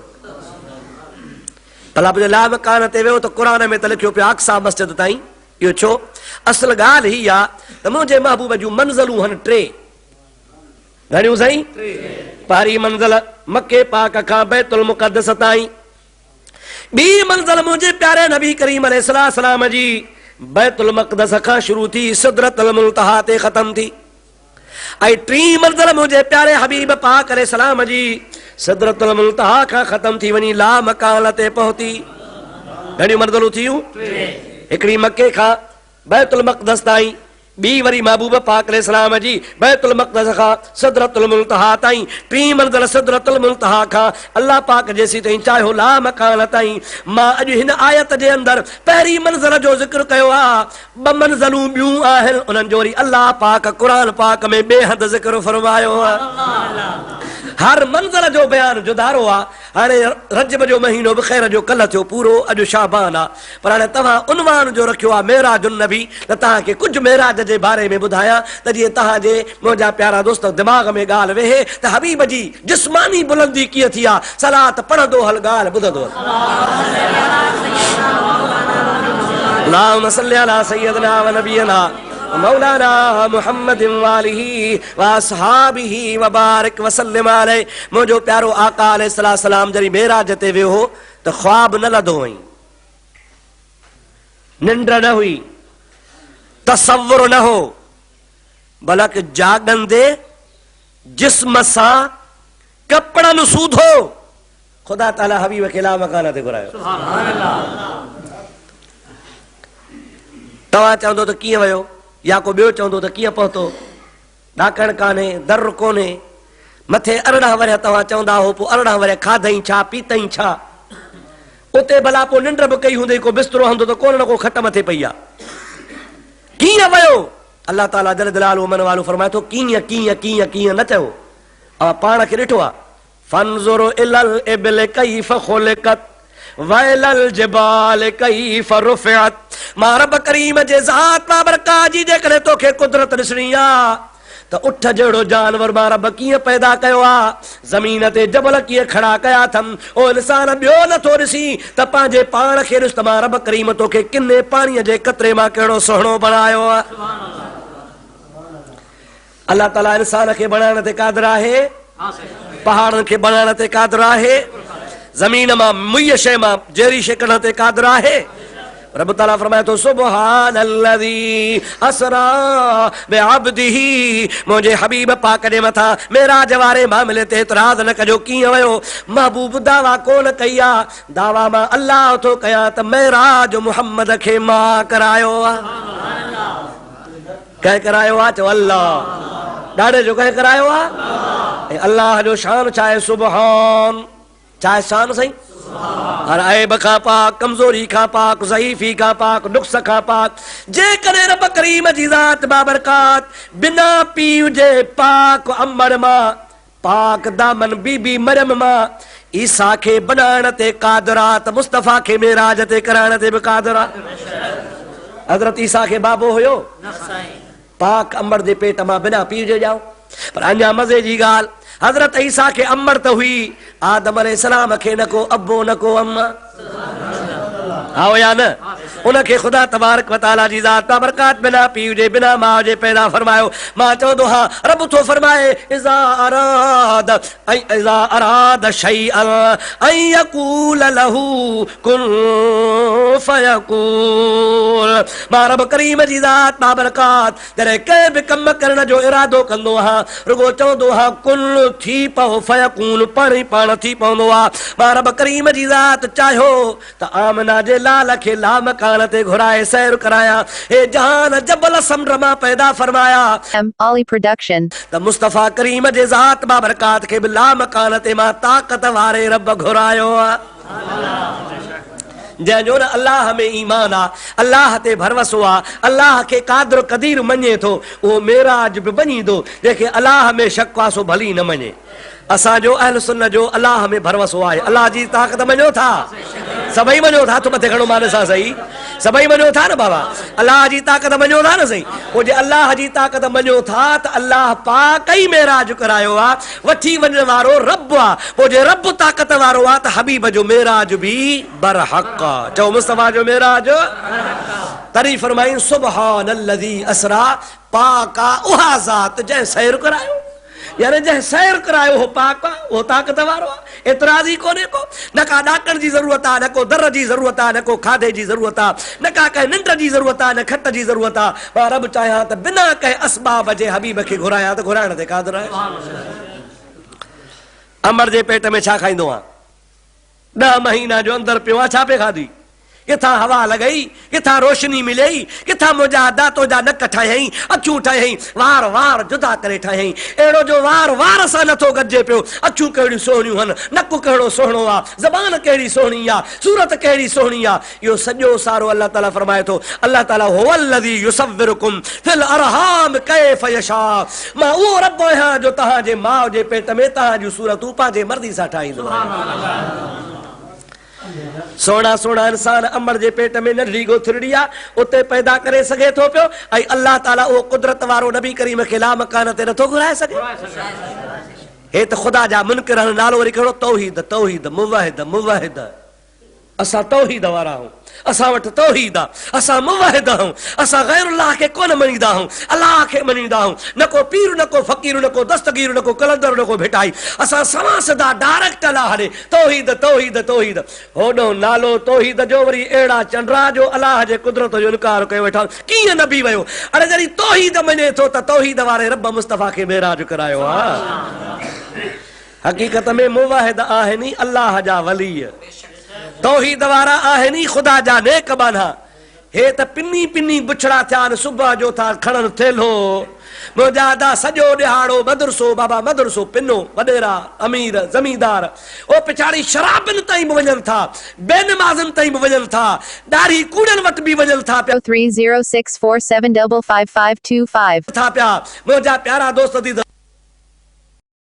भला ला मकान ते वियो त क़ुरान में त लिखियो पियो अक्सा मस्जिद ताईं। इहो छो? असल ॻाल्हि ही आहे त मुंहिंजे महबूब जूं मंज़िलूं आहिनि टे। घणियूं साईं? पहिरीं मंज़िल मके पाक खां बैतुल मुक़द्दस ताईं। बी मंज़िल मुंहिंजे प्यारे नबी करीम अलैहिस्सलाम जी बैतुल मक़दस खां शुरू थी सिदरतुल मुंतहा ते ख़त्म थी। ऐं टी मंज़िल मुंहिंजे प्यारे हबीब पाक अलैहिस्सलाम जी सिदरतुल मुंतहा खां ख़त्म थी वञी ला मकान ते पहुती। घणियूं मंज़िलूं थियूं? हिकिड़ी मके खां बैतुल मक़दस ताईं, बी वरी महबूब पाक अलैहिस्सलाम जी बैतुल मक़दस खां सिदरतुल मुंतहा ताईं। टी मंज़िल सिदरतुल मुंतहा खां अल्लाह पाक जेसी ताईं चाहियो ला मकान ताईं। मां अॼु हिन आयत जे अंदरि पहिरीं मंज़िल जो ज़िक्र कयो आहे। ॿ मंज़िलूं ॿियूं आहिनि, उन्हनि जो वरी अल्लाह पाक क़ुरान पाक में बेहद ज़िक्र फरमायो आहे। हर मंज़िल जो बयान जुदारो आहे। हाणे रजब जो महीनो बि ख़ैर जो कल्ह थियो पूरो, अॼु शाबान आहे। पर हाणे तव्हां उनवान जो रखियो आहे मेराजुन नबी, त तव्हांखे कुझु मेराज जे बारे में ॿुधायां त जीअं तव्हांजे मुंहिंजा प्यारा दोस्त दिमाग़ में ॻाल्हि वेहे त हबीब जी जिस्मानी बुलंदी कीअं थी आहे। सलात पढ़ंदो हल ॻाल्हि ॿुधंदो। अल्लाहुम्मा सल्लि अला सय्यदना व नबियना मौलाना मुहम्मद वालिही व असहाबिही व बारिक वसल्लम अलैहि। मुंहिंजो प्यारो आका अलैहिस्सलाम जॾहिं मेराज ते वियो हो त ख्वाब न लधो हुई, निंड न हुई, तसव्वुर न हो, बल्कि जागंदे जिस्म सां कपड़न सूधो खुदा ताला हबीब खे ला मकान ते घुरायो। तव्हां चवंदो त कीअं वियो, या को ॿियो चवंदो त कीअं पहुतो। ॾाकण कान्हे, दर कोन्हे, मथे 18 वरिया तव्हां चवंदा हो, पोइ 18 वरिया खाधई छा पीतई छा। उते भला पोइ निंड बि कई हूंदई, को बिस्तरो हूंदो त कोन न को खट मथे पई आहे। कीअं वियो? अल्लाह ताला जल जलालहू मन वालो फरमाए थो कीअं कीअं कीअं कीअं न चयो। पाण खे ॾिठो आहे। फंज़ुर इलल इबिल कैफ़ ख़ुलिक़त वइलल जिबाल कैफ़ रुफ़िअत। मां रब करीम जे ज़ात बाबरकात जी जेकॾहिं तोखे कुदरत ॾिसणी आहे त उठ जहिड़ो जानवर मां रब कीअं पैदा कयो आहे, ज़मीन ते जबल कीअं खड़ा कया अथमि। ओ इंसान ॿियो नथो ॾिसी त पंहिंजे पाण खे ॾिस त मां रब करीम तोखे किने पाणीअ जे कतरे मां कहिड़ो सुहिणो बणायो आहे। अल्लाह ताला इंसान खे बणाइण ते क़ादिर आहे, पहाड़नि खे बणाइण ते क़ादिर आहे, ज़मीन मां मुईअ शइ मां जहिड़ी शइ कढण ते क़ादिर आहे। रब ताला फरमाए थो सुब्हानल्लज़ी असरा बिअब्दिही। मुंहिंजे हबीब पाक जे मथां मेराज वारे मामले ते एतिराज़ न कजो। कीअं वियो? महबूब दावा कोन कई आहे, दावा मां अल्लाह थो कयां त मेराज मुहम्मद खे मां करायो आहे। कंहिं करायो आहे? चओ अल्लाह। ॾाढे जो कंहिं करायो आहे? ऐं अल्लाह जो शान छा आहे? सुब्हान। चाहे शान सही हर ऐब खां पाक, कमजोरी खां पाक, ज़ईफ़ी खां पाक, नुक्स खां पाक। जेकॾहिं रब करीम जी ज़ात बाबरकात बिना पीउ जे पाक अंबर मां, पाक दामन बीबी मरियम मां ईसा खे बनाइण ते क़ादिरा, त मुस्तफ़ा खे मेराज ते कराइण ते बि क़ादिरा। हज़रत ईसा खे बाबो हुयो पाक अंबर जे पेट मां बिना पीउ जे ॼाओ। पर अञा मज़े जी ॻाल्हि, हज़रत ईसा खे अंबर त हुई, आदम अलैहिस्सलाम खे न को अब्बो न को अम्मा, आओ या न? उनखे ख़ुदा तबारक व तआला जी ज़ात बाबरकात बिना पीउ जे बिना माउ जे पैदा फरमायो। मां चवंदो हा रब थो फरमाए इज़ा अराद शैअन अन यक़ूल लहू कुन फयकून। मां रब करीम जी ज़ात बाबरकात जॾहिं कंहिं बि कम करण जो इरादो कंदो आहियां, रुगो चवंदो हा कुन थी पओ फयकून, पाण ई पाण थी पवंदो आहे। मां रब करीम जी ज़ात चाहियो त आमना जे लाल खे लामकान ते घुराए सैर कराया, हे जहान जबल समुंड मां पैदा फरमाया। Ollie Production. त मुस्तफ़ा करीम जे ज़ात बाबरकात खे बि लामकान ते मां ताक़त वारे रब घुरायो आहे। जंहिंजो न अल्लाह में ईमान आहे, अल्लाह ते भरवसो आहे, अल्लाह खे क़ादिर क़दीर मञे थो, उहो मेराज बि बणींदो। जंहिंखे अल्लाह में शक आहे सो भली न मञे। असांजो अहल सुन्नत जो अल्लाह में भरवसो आहे। अल्लाह जी ताक़त मञो था? सभई मञो था? तो मथे खणो मान सां सही, सभई मञो था न बाबा? अल्लाह जी ताक़त मञो था न सही? पोइ जे अल्लाह जी ताक़त मञो था त अल्लाह पाक ई मेराज करायो आहे, वठी वञण वारो रब आहे। पोइ जे रब ताक़त वारो आहे त हबीब जो मेराज बि बरहक़ आहे। चओ मुस्तफ़ा जो मेराज तरी फरमाई सुबहानल्लज़ी असरा, पाक आहे उहा ज़ात जंहिं सैर करायो, यानी जंहिं सैर करायो हो पाक आहे, उहो ताक़त वारो आहे। एतिराज़ी कोन्हे को, न का ॾाकण जी ज़रूरत आहे, न को दर जी ज़रूरत आहे, न को खाधे जी ज़रूरत आहे, न का कंहिं निंड जी ज़रूरत आहे, न खट जी ज़रूरत आहे। मां रब चाहियां त बिना कंहिं असबाब जे हबीब खे घुरायां त घुराइण ते क़ादिर आहे। अंबर जे पेट में छा खाईंदो आहे? 10 महीना जो अंदर पियो आहे, छा पे खाधी? किथां हवा लॻई, किथां रोशनी मिलई, किथां मुंहिंजा दातो जा नक ठाहियईं, अछूं ठाहियईं, वार वार जुदा करे ठाहियईं। अहिड़ो जो वार वार सां नथो गॾिजे पियो। अछूं कहिड़ियूं सुहिणियूं आहिनि, नकु कहिड़ो सुहिणो आहे, ज़बान कहिड़ी सुहिणी आहे, सूरत कहिड़ी सुहिणी आहे। इहो सॼो सारो अल्लाह ताला फरमाए थो, अल्लाह ताला हुवल्लज़ी युसव्विरुकुम फिल अरहाम कैफ़ यशा। मां उहो रब आहियां जो तव्हांजे माउ जे पेट में तव्हां जूं सूरतूं पंहिंजे मर्ज़ी सां ठाहींदो आहे। सोना सोना इंसान अंबर जे पेट में नंढड़ी गोथरड़ी आहे, उते पैदा करे सघे थो पियो। ऐं अल्लाह ताला उहो कुदरत वारो नबी करीम खे लामकान ते नथो घुराए सघे। हे त ख़ुदा जा मुनकिर आहिनि। नालो वरी कहिड़ो? तौहीद, तौहीद, मुवाहिद, मुवाहिद। असां तौहीद वारा आहियूं, असां वटि तौहीद आहे, असां मुवाहिद आहियूं, असां गैरुल्लाह खे कोन मञींदा आहियूं, अल्लाह खे मञींदा आहियूं। न को पीर, न को फ़कीर, न को दस्तगीर, न को कलंदर, न को भिटाई। असां सवा सिधा डायरेक्ट अल्लाह ॾे तौहीद, तौहीद, तौहीद। होॾो नालो तौहीद जो वरी अहिड़ा चंडरा जो अल्लाह जे कुदरत जो इनकार कयो वेठा। कीअं नबी वियो? अरे जॾहिं तौहीद मञे थो त तौहीद वारे रब मुस्तफ़ा खे मेराज करायो आहे। हक़ीक़त में मुवाहिद आहिनि अल्लाह जा वली, तौहीद वारा आहिनि ख़ुदा जा नेक बाना। हे त पिनी पिनी बुछड़ा थिया आहिनि, सुबुह जो था खणनि थेलो। मुंहिंजा दा सॼो ॾिहाड़ो मदरसो, बाबा मदरसो, पिनो, वॾेरा, अमीर, ज़मींदार, ओ पिछाड़ी शराबनि ताईं बि वञनि था, बेनमाज़नि ताईं बि वञनि था, ॾाढी कूड़नि वटि बि वञनि था पिया 30647555525 था पिया। मुंहिंजा प्यारा दोस्त थी त